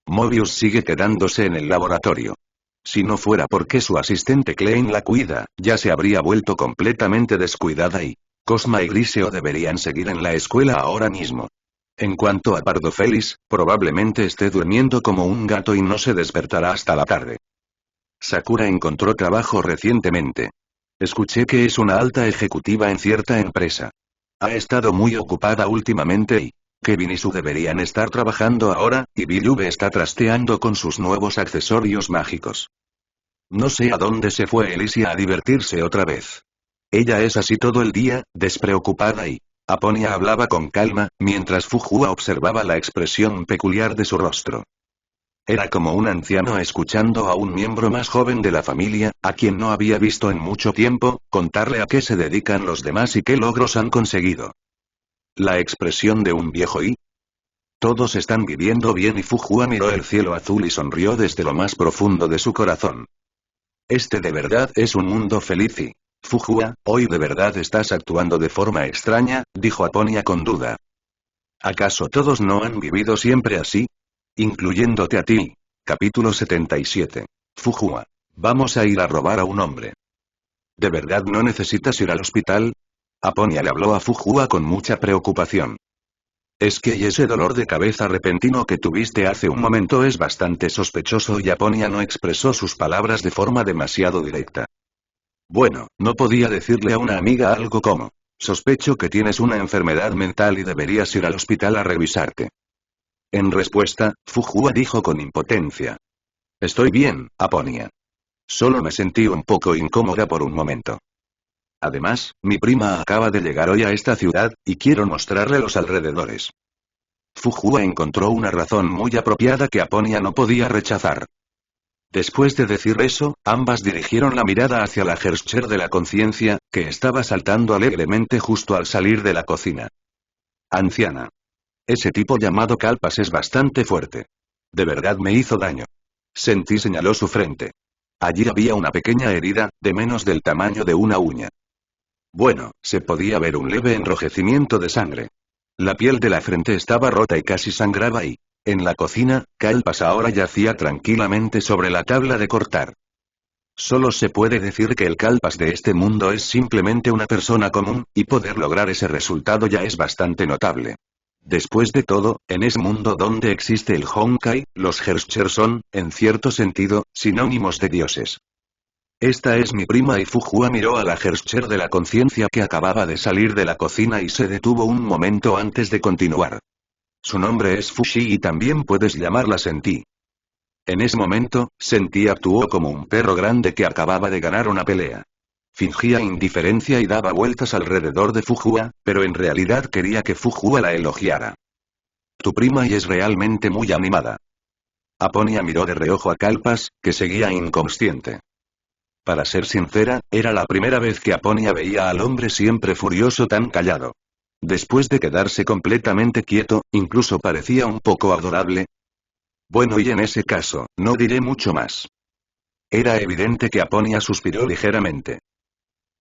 Mobius sigue quedándose en el laboratorio. Si no fuera porque su asistente Klein la cuida, ya se habría vuelto completamente descuidada y... Cosma y Griseo deberían seguir en la escuela ahora mismo. En cuanto a Pardo Félix, probablemente esté durmiendo como un gato y no se despertará hasta la tarde. Sakura encontró trabajo recientemente. Escuché que es una alta ejecutiva en cierta empresa. Ha estado muy ocupada últimamente y... Kevin y Sue deberían estar trabajando ahora, y Billy está trasteando con sus nuevos accesorios mágicos. No sé a dónde se fue Alicia a divertirse otra vez. Ella es así todo el día, despreocupada y... Aponia hablaba con calma, mientras Fu Hua observaba la expresión peculiar de su rostro. Era como un anciano escuchando a un miembro más joven de la familia, a quien no había visto en mucho tiempo, contarle a qué se dedican los demás y qué logros han conseguido. La expresión de un viejo y... Todos están viviendo bien y Fu Hua miró el cielo azul y sonrió desde lo más profundo de su corazón. Este de verdad es un mundo feliz y... Fu Hua, hoy de verdad estás actuando de forma extraña, dijo Aponia con duda. ¿Acaso todos no han vivido siempre así? Incluyéndote a ti. Capítulo 77. Fu Hua. Vamos a ir a robar a un hombre. ¿De verdad no necesitas ir al hospital? Aponia le habló a Fu Hua con mucha preocupación. Es que ese dolor de cabeza repentino que tuviste hace un momento es bastante sospechoso y Aponia no expresó sus palabras de forma demasiado directa. Bueno, no podía decirle a una amiga algo como, sospecho que tienes una enfermedad mental y deberías ir al hospital a revisarte. En respuesta, Fu Hua dijo con impotencia. Estoy bien, Aponia. Solo me sentí un poco incómoda por un momento. Además, mi prima acaba de llegar hoy a esta ciudad, y quiero mostrarle los alrededores. Fujua encontró una razón muy apropiada que Aponia no podía rechazar. Después de decir eso, ambas dirigieron la mirada hacia la Herrscher de la conciencia, que estaba saltando alegremente justo al salir de la cocina. Anciana. Ese tipo llamado Kalpas es bastante fuerte. De verdad me hizo daño. Sentí señaló su frente. Allí había una pequeña herida, de menos del tamaño de una uña. Bueno, se podía ver un leve enrojecimiento de sangre. La piel de la frente estaba rota y casi sangraba y, en la cocina, Kalpas ahora yacía tranquilamente sobre la tabla de cortar. Solo se puede decir que el Kalpas de este mundo es simplemente una persona común, y poder lograr ese resultado ya es bastante notable. Después de todo, en ese mundo donde existe el Honkai, los Herrscher son, en cierto sentido, sinónimos de dioses. Esta es mi prima y Fujua miró a la Herrscher de la conciencia que acababa de salir de la cocina y se detuvo un momento antes de continuar. Su nombre es Fushi y también puedes llamarla Senti. En ese momento, Senti actuó como un perro grande que acababa de ganar una pelea. Fingía indiferencia y daba vueltas alrededor de Fujua, pero en realidad quería que Fujua la elogiara. Tu prima y es realmente muy animada. Aponia miró de reojo a Kalpas, que seguía inconsciente. Para ser sincera, era la primera vez que Aponia veía al hombre siempre furioso tan callado. Después de quedarse completamente quieto, incluso parecía un poco adorable. Bueno, y en ese caso, no diré mucho más. Era evidente que Aponia suspiró ligeramente.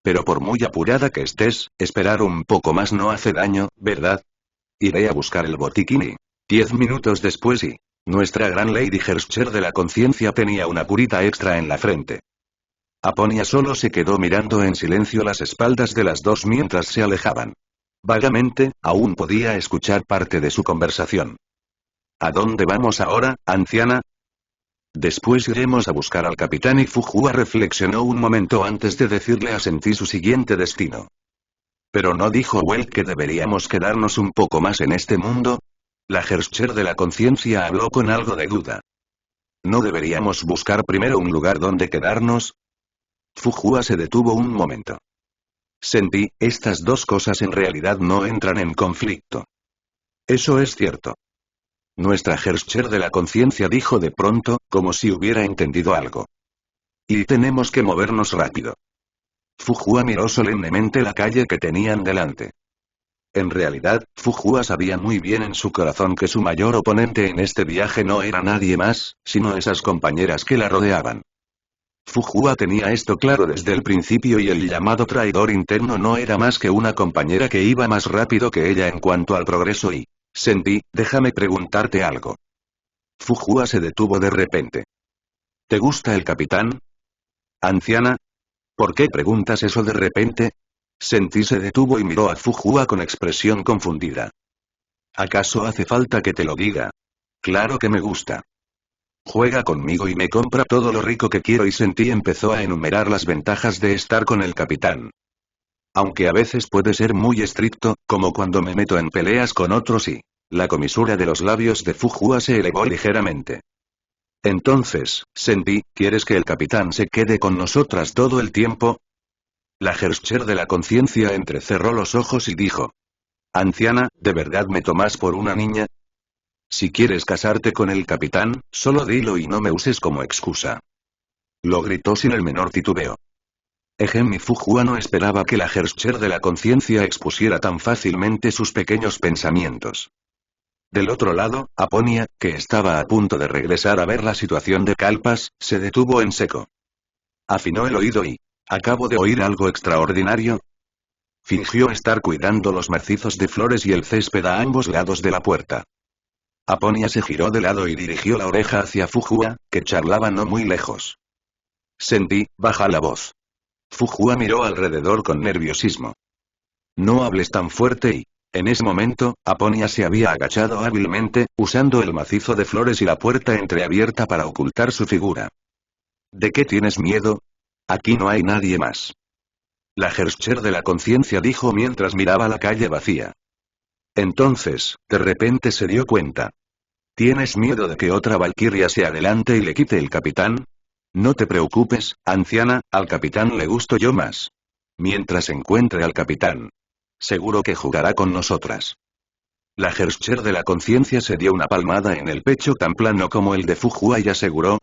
Pero por muy apurada que estés, esperar un poco más no hace daño, ¿verdad? Iré a buscar el botiquín y 10 minutos después y nuestra gran Lady Herrscher de la conciencia tenía una curita extra en la frente. Aponia solo se quedó mirando en silencio las espaldas de las dos mientras se alejaban. Vagamente, aún podía escuchar parte de su conversación. ¿A dónde vamos ahora, anciana? Después iremos a buscar al capitán y Fujua reflexionó un momento antes de decirle a Senti su siguiente destino. ¿Pero no dijo Well que deberíamos quedarnos un poco más en este mundo? La Herrscher de la conciencia habló con algo de duda. ¿No deberíamos buscar primero un lugar donde quedarnos? Fujua se detuvo un momento. Senti, estas dos cosas en realidad no entran en conflicto. Eso es cierto. Nuestra Herrscher de la conciencia dijo de pronto, como si hubiera entendido algo. Y tenemos que movernos rápido. Fujua miró solemnemente la calle que tenían delante. En realidad, Fujua sabía muy bien en su corazón que su mayor oponente en este viaje no era nadie más, sino esas compañeras que la rodeaban. Fujua tenía esto claro desde el principio y el llamado traidor interno no era más que una compañera que iba más rápido que ella en cuanto al progreso y... Senti, déjame preguntarte algo. Fujua se detuvo de repente. ¿Te gusta el capitán? Anciana. ¿Por qué preguntas eso de repente? Senti se detuvo y miró a Fujua con expresión confundida. ¿Acaso hace falta que te lo diga? Claro que me gusta. Juega conmigo y me compra todo lo rico que quiero y Senti empezó a enumerar las ventajas de estar con el capitán. Aunque a veces puede ser muy estricto, como cuando me meto en peleas con otros y... La comisura de los labios de Fujua se elevó ligeramente. Entonces, Senti, ¿quieres que el capitán se quede con nosotras todo el tiempo? La Herrscher de la conciencia entrecerró los ojos y dijo. Anciana, ¿de verdad me tomas por una niña? Si quieres casarte con el capitán, solo dilo y no me uses como excusa. Lo gritó sin el menor titubeo. Mi Fujua no esperaba que la Herrscher de la conciencia expusiera tan fácilmente sus pequeños pensamientos. Del otro lado, Aponia, que estaba a punto de regresar a ver la situación de Kalpas, se detuvo en seco. Afinó el oído y... ¿Acabo de oír algo extraordinario? Fingió estar cuidando los macizos de flores y el césped a ambos lados de la puerta. Aponia se giró de lado y dirigió la oreja hacia Fujua, que charlaba no muy lejos. Senti, baja la voz. Fujua miró alrededor con nerviosismo. No hables tan fuerte y... En ese momento, Aponia se había agachado hábilmente, usando el macizo de flores y la puerta entreabierta para ocultar su figura. ¿De qué tienes miedo? Aquí no hay nadie más. La Herrscher de la conciencia dijo mientras miraba la calle vacía. Entonces, de repente se dio cuenta. ¿Tienes miedo de que otra valquiria se adelante y le quite el capitán? No te preocupes, anciana, al capitán le gusto yo más. Mientras encuentre al capitán. Seguro que jugará con nosotras. La Herrscher de la conciencia se dio una palmada en el pecho tan plano como el de Fu Hua y aseguró.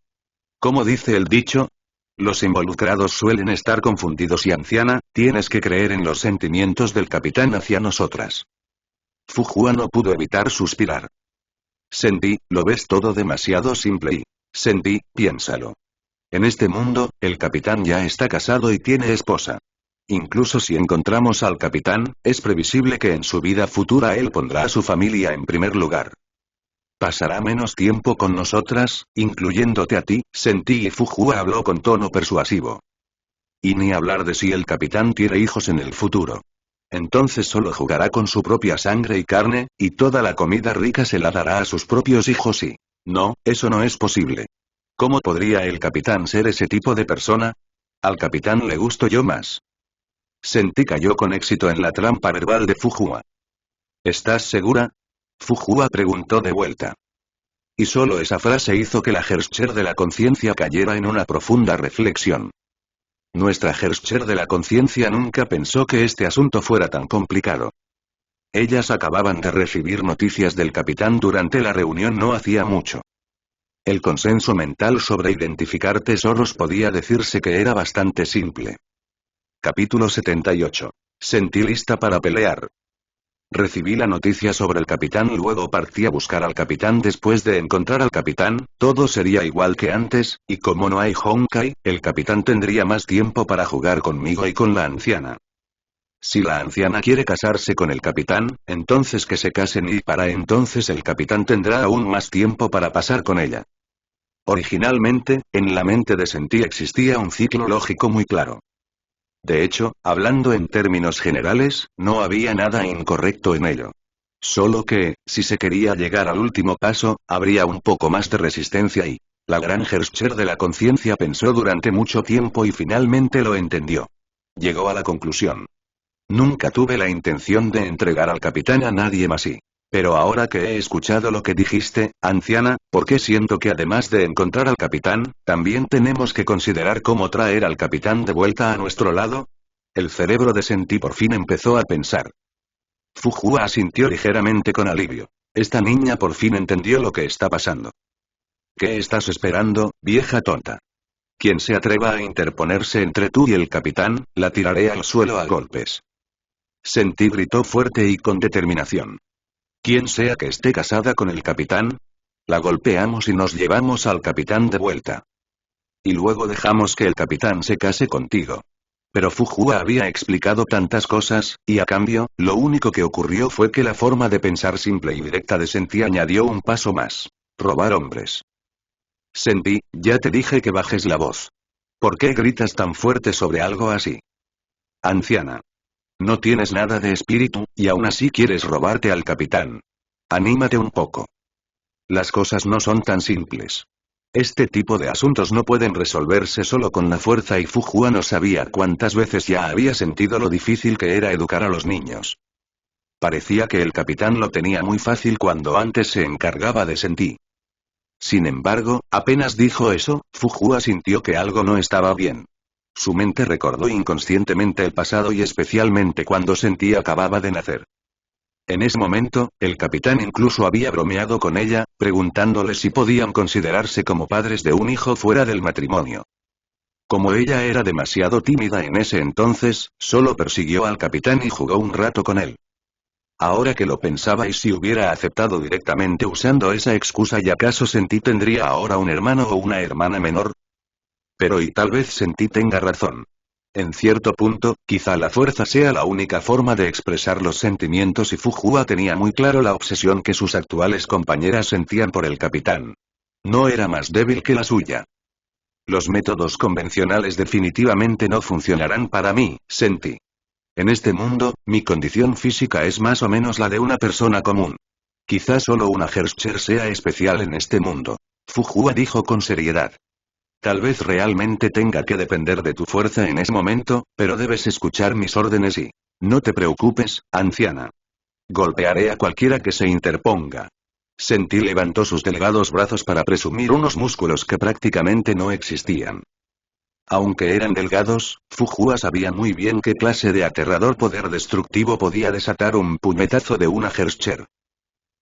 ¿Cómo dice el dicho? Los involucrados suelen estar confundidos y anciana, tienes que creer en los sentimientos del capitán hacia nosotras. Fu Hua no pudo evitar suspirar. Sentí, lo ves todo demasiado simple y... Sentí, piénsalo. En este mundo, el capitán ya está casado y tiene esposa. Incluso si encontramos al capitán, es previsible que en su vida futura él pondrá a su familia en primer lugar. Pasará menos tiempo con nosotras, incluyéndote a ti, Sentí y Fu Hua habló con tono persuasivo. Y ni hablar de si el capitán tiene hijos en el futuro. Entonces solo jugará con su propia sangre y carne, y toda la comida rica se la dará a sus propios hijos y... No, eso no es posible. ¿Cómo podría el capitán ser ese tipo de persona? Al capitán le gusto yo más. Sentí cayó con éxito en la trampa verbal de Fu Hua. ¿Estás segura? Fu Hua preguntó de vuelta. Y solo esa frase hizo que la Herrscher de la conciencia cayera en una profunda reflexión. Nuestra Herrscher de la conciencia nunca pensó que este asunto fuera tan complicado. Ellas acababan de recibir noticias del capitán durante la reunión no hacía mucho. El consenso mental sobre identificar tesoros podía decirse que era bastante simple. Capítulo 78. Sentí lista para pelear. Recibí la noticia sobre el capitán, luego partí a buscar al capitán. Después de encontrar al capitán, todo sería igual que antes, y como no hay Honkai, el capitán tendría más tiempo para jugar conmigo y con la anciana. Si la anciana quiere casarse con el capitán, entonces que se casen y para entonces el capitán tendrá aún más tiempo para pasar con ella. Originalmente, en la mente de Sentí existía un ciclo lógico muy claro. De hecho, hablando en términos generales, no había nada incorrecto en ello. Solo que, si se quería llegar al último paso, habría un poco más de resistencia y... La gran Herrscher de la conciencia pensó durante mucho tiempo y finalmente lo entendió. Llegó a la conclusión. Nunca tuve la intención de entregar al capitán a nadie más y... Pero ahora que he escuchado lo que dijiste, anciana, ¿por qué siento que además de encontrar al capitán, también tenemos que considerar cómo traer al capitán de vuelta a nuestro lado? El cerebro de Sentí por fin empezó a pensar. Fu Hua asintió ligeramente con alivio. Esta niña por fin entendió lo que está pasando. ¿Qué estás esperando, vieja tonta? Quien se atreva a interponerse entre tú y el capitán, la tiraré al suelo a golpes. Sentí gritó fuerte y con determinación. Quien sea que esté casada con el capitán, la golpeamos y nos llevamos al capitán de vuelta. Y luego dejamos que el capitán se case contigo. Pero Fu Hua había explicado tantas cosas, y a cambio, lo único que ocurrió fue que la forma de pensar simple y directa de Sentí añadió un paso más. Robar hombres. Sentí, ya te dije que bajes la voz. ¿Por qué gritas tan fuerte sobre algo así? Anciana. No tienes nada de espíritu, y aún así quieres robarte al capitán. Anímate un poco. Las cosas no son tan simples. Este tipo de asuntos no pueden resolverse solo con la fuerza y Fu Hua no sabía cuántas veces ya había sentido lo difícil que era educar a los niños. Parecía que el capitán lo tenía muy fácil cuando antes se encargaba de Sentí. Sin embargo, apenas dijo eso, Fu Hua sintió que algo no estaba bien. Su mente recordó inconscientemente el pasado y especialmente cuando Sentí acababa de nacer. En ese momento, el capitán incluso había bromeado con ella, preguntándole si podían considerarse como padres de un hijo fuera del matrimonio. Como ella era demasiado tímida en ese entonces, solo persiguió al capitán y jugó un rato con él. Ahora que lo pensaba y si hubiera aceptado directamente usando esa excusa y acaso Sentí tendría ahora un hermano o una hermana menor. Pero y tal vez Sentí tenga razón. En cierto punto, quizá la fuerza sea la única forma de expresar los sentimientos y Fu Hua tenía muy claro la obsesión que sus actuales compañeras sentían por el capitán. No era más débil que la suya. Los métodos convencionales definitivamente no funcionarán para mí, Sentí. En este mundo, mi condición física es más o menos la de una persona común. Quizá solo una Herrscher sea especial en este mundo. Fu Hua dijo con seriedad. Tal vez realmente tenga que depender de tu fuerza en ese momento, pero debes escuchar mis órdenes y... No te preocupes, anciana. Golpearé a cualquiera que se interponga. Sentí levantó sus delgados brazos para presumir unos músculos que prácticamente no existían. Aunque eran delgados, Fujua sabía muy bien qué clase de aterrador poder destructivo podía desatar un puñetazo de una Herrscher.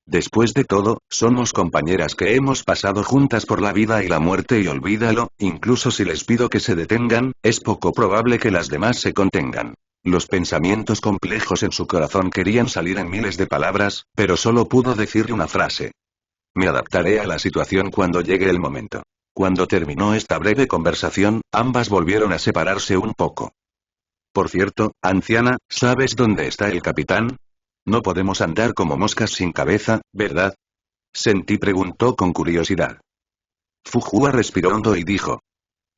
Después de todo, somos compañeras que hemos pasado juntas por la vida y la muerte y olvídalo, incluso si les pido que se detengan, es poco probable que las demás se contengan. Los pensamientos complejos en su corazón querían salir en miles de palabras, pero solo pudo decir una frase. Me adaptaré a la situación cuando llegue el momento. Cuando terminó esta breve conversación, ambas volvieron a separarse un poco. Por cierto, anciana, ¿sabes dónde está el capitán? No podemos andar como moscas sin cabeza, ¿verdad? Sentí preguntó con curiosidad. Fujua respiró hondo y dijo.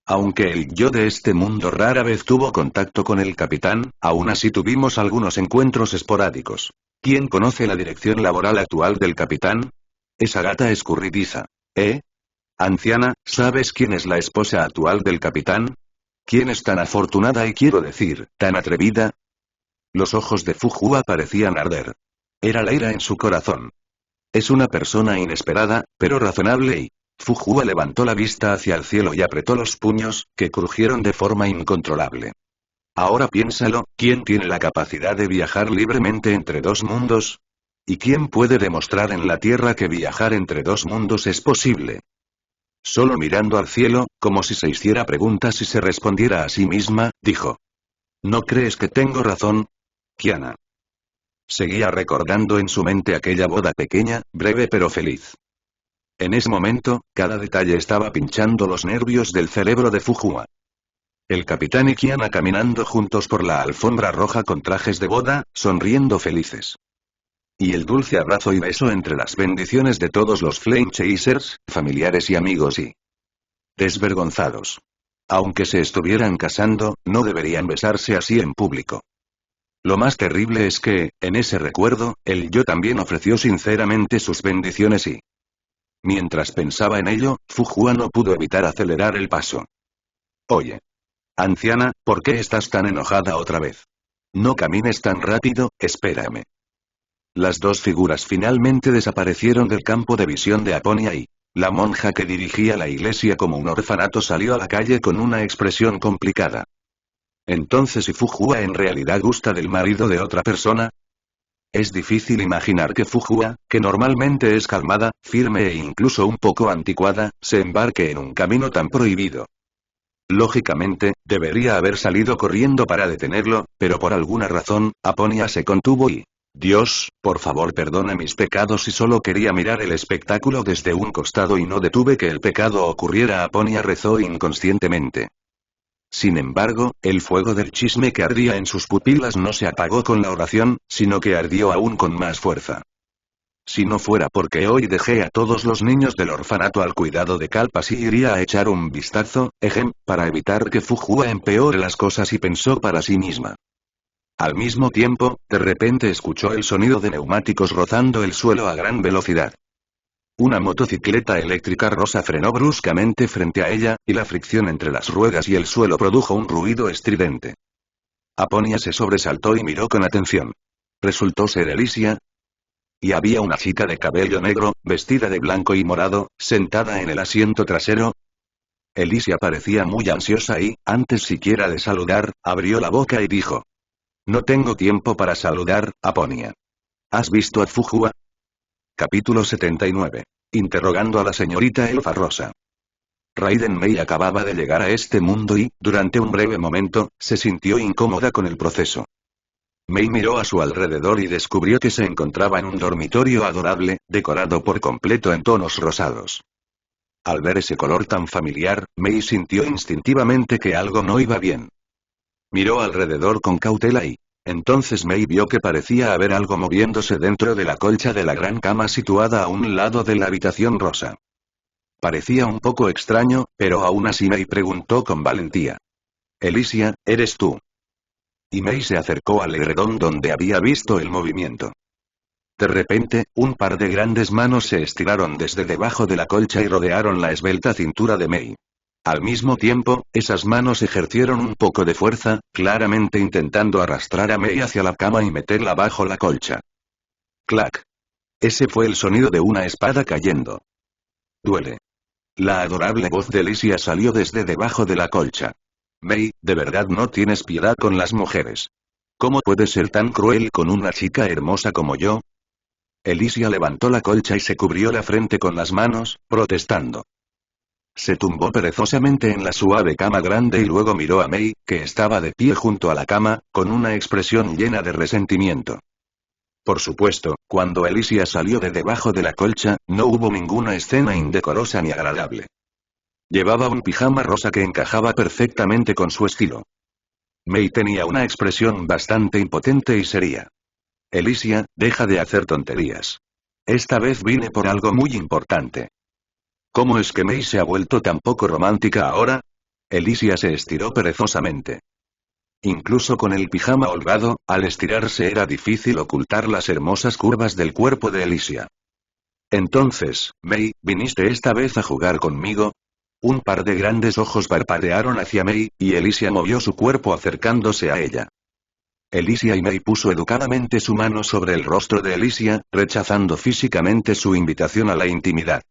Aunque el yo de este mundo rara vez tuvo contacto con el capitán, aún así tuvimos algunos encuentros esporádicos. ¿Quién conoce la dirección laboral actual del capitán? Esa gata escurridiza. ¿Eh? Anciana, ¿sabes quién es la esposa actual del capitán? ¿Quién es tan afortunada y quiero decir, tan atrevida? Los ojos de Fujua parecían arder. Era la ira en su corazón. Es una persona inesperada, pero razonable y... Fujua levantó la vista hacia el cielo y apretó los puños, que crujieron de forma incontrolable. Ahora piénsalo, ¿quién tiene la capacidad de viajar libremente entre dos mundos? ¿Y quién puede demostrar en la Tierra que viajar entre dos mundos es posible? Solo mirando al cielo, como si se hiciera preguntas y se respondiera a sí misma, dijo. ¿No crees que tengo razón? Kiana. Seguía recordando en su mente aquella boda pequeña, breve pero feliz. En ese momento, cada detalle estaba pinchando los nervios del cerebro de Fujua. El capitán y Kiana caminando juntos por la alfombra roja con trajes de boda, sonriendo felices. Y el dulce abrazo y beso entre las bendiciones de todos los Flame Chasers, familiares y amigos y... desvergonzados. Aunque se estuvieran casando, no deberían besarse así en público. Lo más terrible es que, en ese recuerdo, el yo también ofreció sinceramente sus bendiciones y... Mientras pensaba en ello, Fujua no pudo evitar acelerar el paso. Oye. Anciana, ¿por qué estás tan enojada otra vez? No camines tan rápido, espérame. Las dos figuras finalmente desaparecieron del campo de visión de Aponia y... la monja que dirigía la iglesia como un orfanato salió a la calle con una expresión complicada. Entonces, ¿y Fujua en realidad gusta del marido de otra persona? Es difícil imaginar que Fujua, que normalmente es calmada, firme e incluso un poco anticuada, se embarque en un camino tan prohibido. Lógicamente, debería haber salido corriendo para detenerlo, pero por alguna razón, Aponia se contuvo y... Dios, por favor perdona mis pecados y solo quería mirar el espectáculo desde un costado y no detuve que el pecado ocurriera. Aponia rezó inconscientemente. Sin embargo, el fuego del chisme que ardía en sus pupilas no se apagó con la oración, sino que ardió aún con más fuerza. Si no fuera porque hoy dejé a todos los niños del orfanato al cuidado de Kalpas y iría a echar un vistazo, para evitar que Fujua empeore las cosas y pensó para sí misma. Al mismo tiempo, de repente escuchó el sonido de neumáticos rozando el suelo a gran velocidad. Una motocicleta eléctrica rosa frenó bruscamente frente a ella, y la fricción entre las ruedas y el suelo produjo un ruido estridente. Aponia se sobresaltó y miró con atención. Resultó ser Elysia. Y había una chica de cabello negro, vestida de blanco y morado, sentada en el asiento trasero. Elysia parecía muy ansiosa y, antes siquiera de saludar, abrió la boca y dijo. No tengo tiempo para saludar, Aponia. ¿Has visto a Fujua? Capítulo 79. Interrogando a la señorita Elfa Rosa. Raiden Mei acababa de llegar a este mundo y, durante un breve momento, se sintió incómoda con el proceso. Mei miró a su alrededor y descubrió que se encontraba en un dormitorio adorable, decorado por completo en tonos rosados. Al ver ese color tan familiar, Mei sintió instintivamente que algo no iba bien. Miró alrededor con cautela y... entonces Mei vio que parecía haber algo moviéndose dentro de la colcha de la gran cama situada a un lado de la habitación rosa. Parecía un poco extraño, pero aún así Mei preguntó con valentía. Elysia, ¿eres tú? Y Mei se acercó al edredón donde había visto el movimiento. De repente, un par de grandes manos se estiraron desde debajo de la colcha y rodearon la esbelta cintura de Mei. Al mismo tiempo, esas manos ejercieron un poco de fuerza, claramente intentando arrastrar a Mei hacia la cama y meterla bajo la colcha. ¡Clac! Ese fue el sonido de una espada cayendo. Duele. La adorable voz de Alicia salió desde debajo de la colcha. Mei, de verdad no tienes piedad con las mujeres. ¿Cómo puedes ser tan cruel con una chica hermosa como yo? Alicia levantó la colcha y se cubrió la frente con las manos, protestando. Se tumbó perezosamente en la suave cama grande y luego miró a Mei, que estaba de pie junto a la cama, con una expresión llena de resentimiento. Por supuesto, cuando Alicia salió de debajo de la colcha, no hubo ninguna escena indecorosa ni agradable. Llevaba un pijama rosa que encajaba perfectamente con su estilo. Mei tenía una expresión bastante impotente y seria. Alicia, deja de hacer tonterías. Esta vez vine por algo muy importante. ¿Cómo es que Mei se ha vuelto tan poco romántica ahora? Alicia se estiró perezosamente. Incluso con el pijama holgado, al estirarse era difícil ocultar las hermosas curvas del cuerpo de Alicia. Entonces, Mei, ¿viniste esta vez a jugar conmigo? Un par de grandes ojos parpadearon hacia Mei, y Alicia movió su cuerpo acercándose a ella. Alicia y Mei puso educadamente su mano sobre el rostro de Alicia, rechazando físicamente su invitación a la intimidad.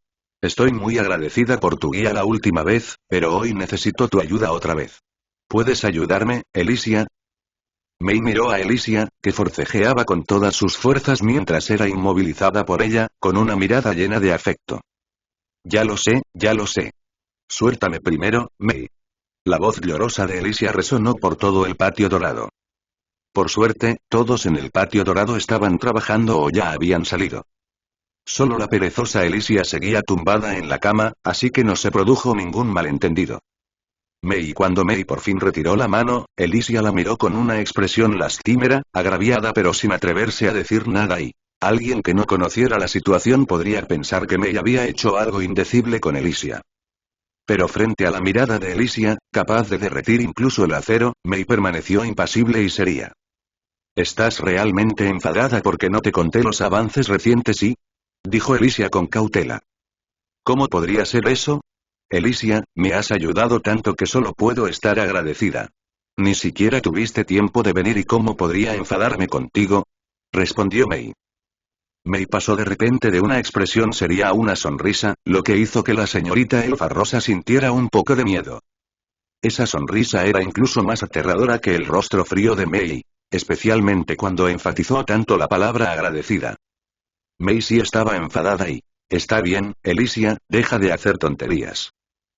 Estoy muy agradecida por tu guía la última vez, pero hoy necesito tu ayuda otra vez. ¿Puedes ayudarme, Alicia? Mei miró a Alicia, que forcejeaba con todas sus fuerzas mientras era inmovilizada por ella, con una mirada llena de afecto. Ya lo sé, ya lo sé. Suéltame primero, Mei. La voz llorosa de Alicia resonó por todo el patio dorado. Por suerte, todos en el patio dorado estaban trabajando o ya habían salido. Solo la perezosa Alicia seguía tumbada en la cama, así que no se produjo ningún malentendido. Cuando Mei por fin retiró la mano, Alicia la miró con una expresión lastimera, agraviada pero sin atreverse a decir nada y alguien que no conociera la situación podría pensar que Mei había hecho algo indecible con Alicia. Pero frente a la mirada de Alicia, capaz de derretir incluso el acero, Mei permaneció impasible y seria. ¿Estás realmente enfadada porque no te conté los avances recientes y? Dijo Alicia con cautela. ¿Cómo podría ser eso? Alicia, me has ayudado tanto que solo puedo estar agradecida. Ni siquiera tuviste tiempo de venir y ¿cómo podría enfadarme contigo? Respondió Mei. Mei pasó de repente de una expresión seria a una sonrisa, lo que hizo que la señorita Elfa Rosa sintiera un poco de miedo. Esa sonrisa era incluso más aterradora que el rostro frío de Mei, especialmente cuando enfatizó tanto la palabra agradecida. Mei sí estaba enfadada y... Está bien, Alicia, deja de hacer tonterías.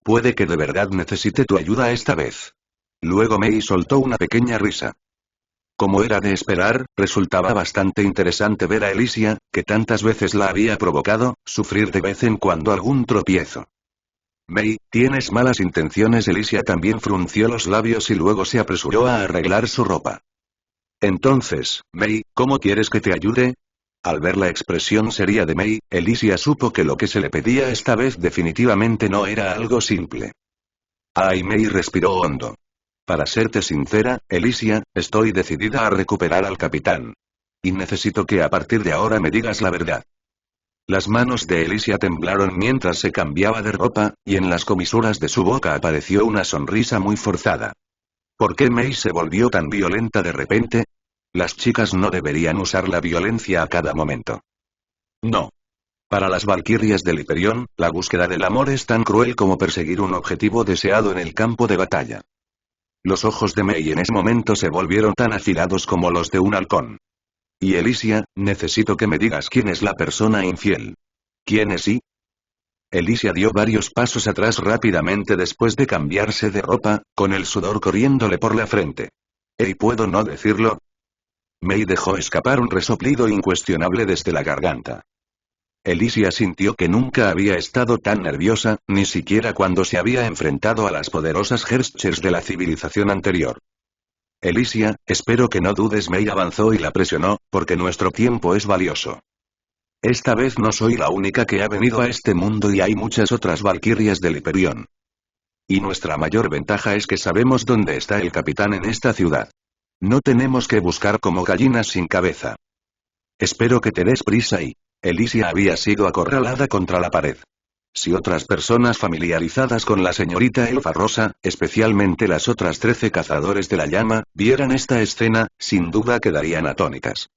Puede que de verdad necesite tu ayuda esta vez. Luego Mei soltó una pequeña risa. Como era de esperar, resultaba bastante interesante ver a Alicia, que tantas veces la había provocado, sufrir de vez en cuando algún tropiezo. Mei, ¿tienes malas intenciones? Alicia también frunció los labios y luego se apresuró a arreglar su ropa. Entonces, Mei, ¿cómo quieres que te ayude? Al ver la expresión seria de Mei, Alicia supo que lo que se le pedía esta vez definitivamente no era algo simple. Ay, Mei respiró hondo. Para serte sincera, Alicia, estoy decidida a recuperar al capitán. Y necesito que a partir de ahora me digas la verdad. Las manos de Alicia temblaron mientras se cambiaba de ropa, y en las comisuras de su boca apareció una sonrisa muy forzada. ¿Por qué Mei se volvió tan violenta de repente? Las chicas no deberían usar la violencia a cada momento. No. Para las valquirias del Hiperión, la búsqueda del amor es tan cruel como perseguir un objetivo deseado en el campo de batalla. Los ojos de Mei en ese momento se volvieron tan afilados como los de un halcón. Y Alicia, necesito que me digas quién es la persona infiel. ¿Quién es y? Alicia dio varios pasos atrás rápidamente después de cambiarse de ropa, con el sudor corriéndole por la frente. ¿Y puedo no decirlo? Mei dejó escapar un resoplido incuestionable desde la garganta. Alicia sintió que nunca había estado tan nerviosa, ni siquiera cuando se había enfrentado a las poderosas Herschers de la civilización anterior. Alicia, espero que no dudes. Mei avanzó y la presionó, porque nuestro tiempo es valioso. Esta vez no soy la única que ha venido a este mundo y hay muchas otras valquirias del Hiperión. Y nuestra mayor ventaja es que sabemos dónde está el capitán en esta ciudad. No tenemos que buscar como gallinas sin cabeza. Espero que te des prisa y... Alicia había sido acorralada contra la pared. Si otras personas familiarizadas con la señorita Elfa Rosa, especialmente las otras 13 cazadores de la llama, vieran esta escena, sin duda quedarían atónitas.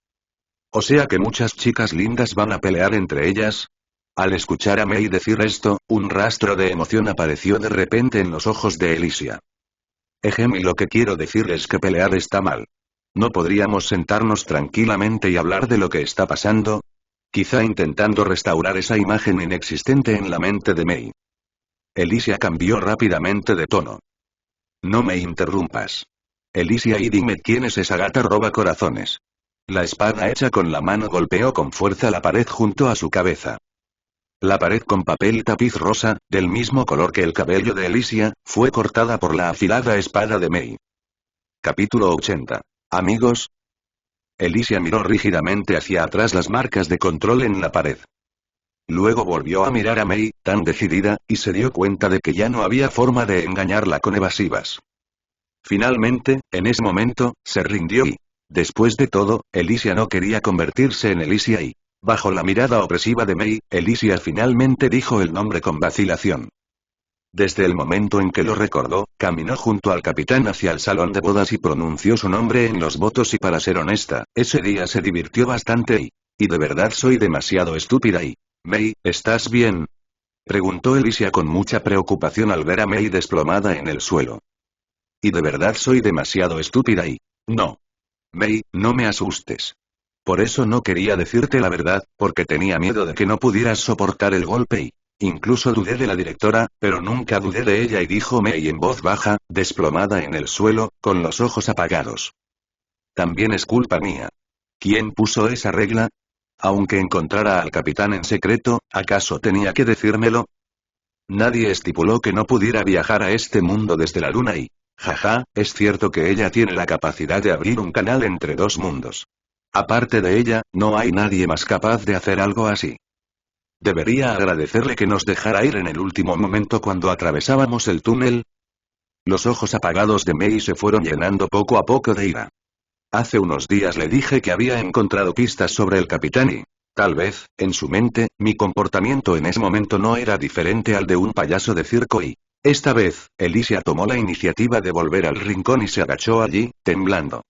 O sea que muchas chicas lindas van a pelear entre ellas. Al escuchar a Mei decir esto, un rastro de emoción apareció de repente en los ojos de Elysia. Y lo que quiero decir es que pelear está mal. ¿No podríamos sentarnos tranquilamente y hablar de lo que está pasando? Quizá intentando restaurar esa imagen inexistente en la mente de Mei. Elysia cambió rápidamente de tono. No me interrumpas. Elysia, y dime quién es esa gata roba corazones. La espada hecha con la mano golpeó con fuerza la pared junto a su cabeza. La pared con papel tapiz rosa, del mismo color que el cabello de Elysia, fue cortada por la afilada espada de Mei. Capítulo 80. Amigos. Elysia miró rígidamente hacia atrás las marcas de control en la pared. Luego volvió a mirar a Mei, tan decidida, y se dio cuenta de que ya no había forma de engañarla con evasivas. Finalmente, en ese momento, se rindió y, después de todo, Elysia no quería convertirse en Elysia y, bajo la mirada opresiva de Mei, Elysia finalmente dijo el nombre con vacilación. Desde el momento en que lo recordó, caminó junto al capitán hacia el salón de bodas y pronunció su nombre en los votos y para ser honesta, ese día se divirtió bastante y de verdad soy demasiado estúpida y... Mei, ¿estás bien? Preguntó Elysia con mucha preocupación al ver a Mei desplomada en el suelo. Y de verdad soy demasiado estúpida y... No. Mei, no me asustes. Por eso no quería decirte la verdad, porque tenía miedo de que no pudieras soportar el golpe y... Incluso dudé de la directora, pero nunca dudé de ella, y dijo Mei en voz baja, desplomada en el suelo, con los ojos apagados. También es culpa mía. ¿Quién puso esa regla? Aunque encontrara al capitán en secreto, ¿acaso tenía que decírmelo? Nadie estipuló que no pudiera viajar a este mundo desde la luna y... Jaja, es cierto que ella tiene la capacidad de abrir un canal entre dos mundos. Aparte de ella, no hay nadie más capaz de hacer algo así. ¿Debería agradecerle que nos dejara ir en el último momento cuando atravesábamos el túnel? Los ojos apagados de Mei se fueron llenando poco a poco de ira. Hace unos días le dije que había encontrado pistas sobre el capitán y, tal vez, en su mente, mi comportamiento en ese momento no era diferente al de un payaso de circo y... Esta vez, Elysia tomó la iniciativa de volver al rincón y se agachó allí, temblando.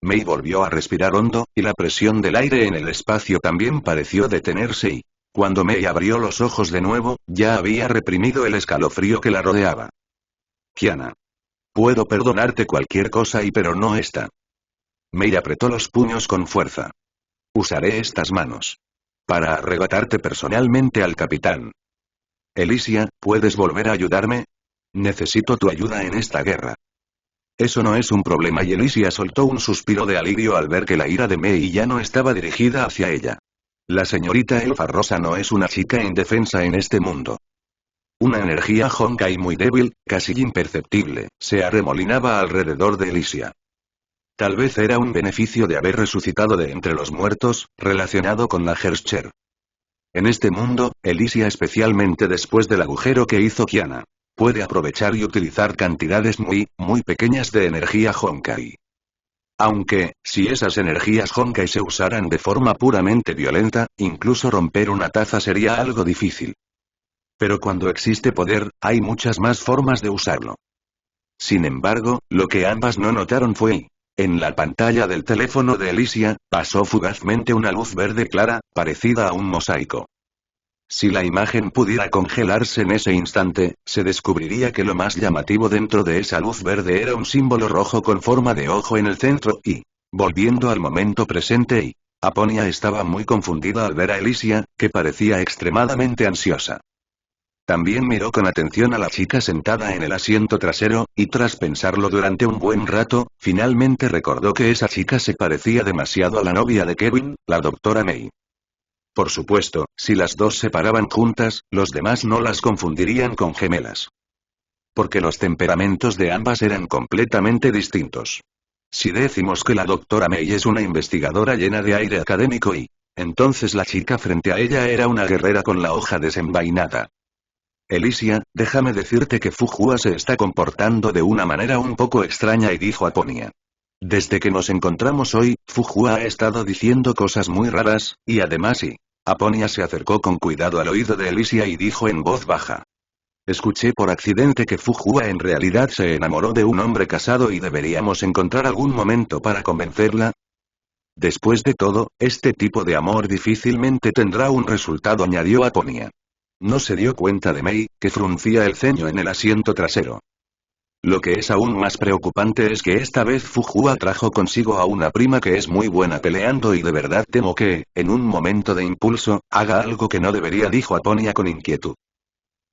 Mei volvió a respirar hondo, y la presión del aire en el espacio también pareció detenerse y... Cuando Mei abrió los ojos de nuevo, ya había reprimido el escalofrío que la rodeaba. Kiana. Puedo perdonarte cualquier cosa pero no esta. Mei apretó los puños con fuerza. Usaré estas manos. Para arrebatarte personalmente al capitán. Elysia, ¿puedes volver a ayudarme? Necesito tu ayuda en esta guerra. Eso no es un problema, y Elysia soltó un suspiro de alivio al ver que la ira de Mei ya no estaba dirigida hacia ella. La señorita Elfa Rosa no es una chica indefensa en este mundo. Una energía Honkai muy débil, casi imperceptible, se arremolinaba alrededor de Elysia. Tal vez era un beneficio de haber resucitado de entre los muertos, relacionado con la Herscher. En este mundo, Elysia, especialmente después del agujero que hizo Kiana, puede aprovechar y utilizar cantidades muy pequeñas de energía Honkai. Aunque, si esas energías Honkai se usaran de forma puramente violenta, incluso romper una taza sería algo difícil. Pero cuando existe poder, hay muchas más formas de usarlo. Sin embargo, lo que ambas no notaron fue... En la pantalla del teléfono de Elysia, pasó fugazmente una luz verde clara, parecida a un mosaico. Si la imagen pudiera congelarse en ese instante, se descubriría que lo más llamativo dentro de esa luz verde era un símbolo rojo con forma de ojo en el centro y, volviendo al momento presente Aponia estaba muy confundida al ver a Elysia, que parecía extremadamente ansiosa. También miró con atención a la chica sentada en el asiento trasero, y tras pensarlo durante un buen rato, finalmente recordó que esa chica se parecía demasiado a la novia de Kevin, la doctora Mei. Por supuesto, si las dos se paraban juntas, los demás no las confundirían con gemelas. Porque los temperamentos de ambas eran completamente distintos. Si decimos que la doctora Mei es una investigadora llena de aire académico entonces la chica frente a ella era una guerrera con la hoja desenvainada. Elysia, déjame decirte que Fuhua se está comportando de una manera un poco extraña, dijo Aponia. Desde que nos encontramos hoy, Fuhua ha estado diciendo cosas muy raras, y además Aponia se acercó con cuidado al oído de Elysia y dijo en voz baja. Escuché por accidente que Fuhua en realidad se enamoró de un hombre casado y deberíamos encontrar algún momento para convencerla. Después de todo, este tipo de amor difícilmente tendrá un resultado, añadió Aponia. No se dio cuenta de Mei, que fruncía el ceño en el asiento trasero. Lo que es aún más preocupante es que esta vez Fu Hua trajo consigo a una prima que es muy buena peleando y de verdad temo que, en un momento de impulso, haga algo que no debería, dijo Aponia con inquietud.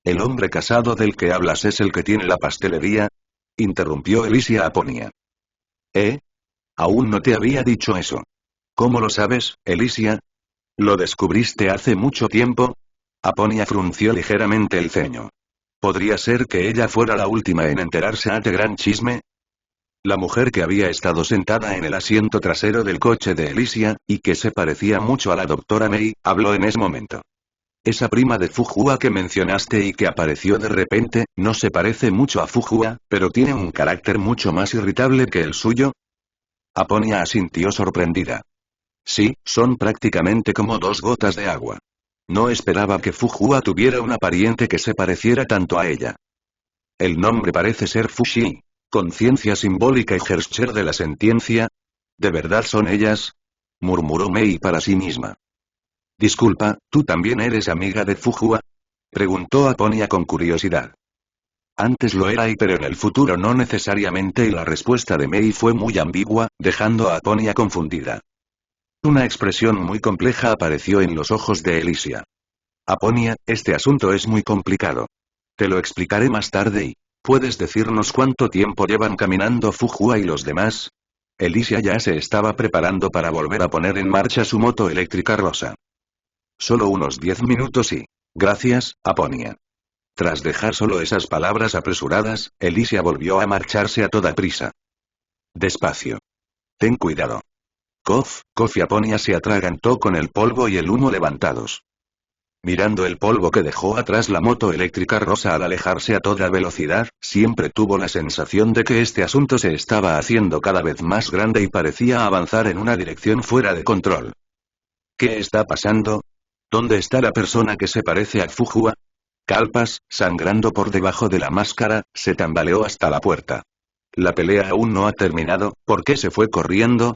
¿El hombre casado del que hablas es el que tiene la pastelería? Interrumpió Elysia a Aponia. ¿Eh? Aún no te había dicho eso. ¿Cómo lo sabes, Elysia? ¿Lo descubriste hace mucho tiempo? Aponia frunció ligeramente el ceño. ¿Podría ser que ella fuera la última en enterarse de gran chisme? La mujer que había estado sentada en el asiento trasero del coche de Elysia, y que se parecía mucho a la doctora Mei, habló en ese momento. Esa prima de Fu Hua que mencionaste y que apareció de repente, no se parece mucho a Fu Hua, pero tiene un carácter mucho más irritable que el suyo. Aponia asintió sorprendida. Sí, son prácticamente como dos gotas de agua. No esperaba que Fu Hua tuviera una pariente que se pareciera tanto a ella. El nombre parece ser Fu Xi. Conciencia simbólica y Gerscher de la sentiencia. ¿De verdad son ellas? Murmuró Mei para sí misma. Disculpa, ¿tú también eres amiga de Fu Hua? Preguntó Aponia con curiosidad. Antes lo era pero en el futuro no necesariamente, y la respuesta de Mei fue muy ambigua, dejando a Aponia confundida. Una expresión muy compleja apareció en los ojos de Elysia. Aponia, este asunto es muy complicado. Te lo explicaré más tarde y... ¿Puedes decirnos cuánto tiempo llevan caminando Fu Hua y los demás? Elysia ya se estaba preparando para volver a poner en marcha su moto eléctrica rosa. Solo unos 10 minutos y... Gracias, Aponia. Tras dejar solo esas palabras apresuradas, Elysia volvió a marcharse a toda prisa. Despacio. Ten cuidado. Cof, y Aponia se atragantó con el polvo y el humo levantados. Mirando el polvo que dejó atrás la moto eléctrica rosa al alejarse a toda velocidad, siempre tuvo la sensación de que este asunto se estaba haciendo cada vez más grande y parecía avanzar en una dirección fuera de control. ¿Qué está pasando? ¿Dónde está la persona que se parece a Fu Hua? Calpas, sangrando por debajo de la máscara, se tambaleó hasta la puerta. La pelea aún no ha terminado, ¿por qué se fue corriendo?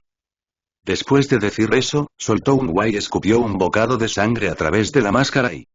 Después de decir eso, soltó un guay y escupió un bocado de sangre a través de la máscara y...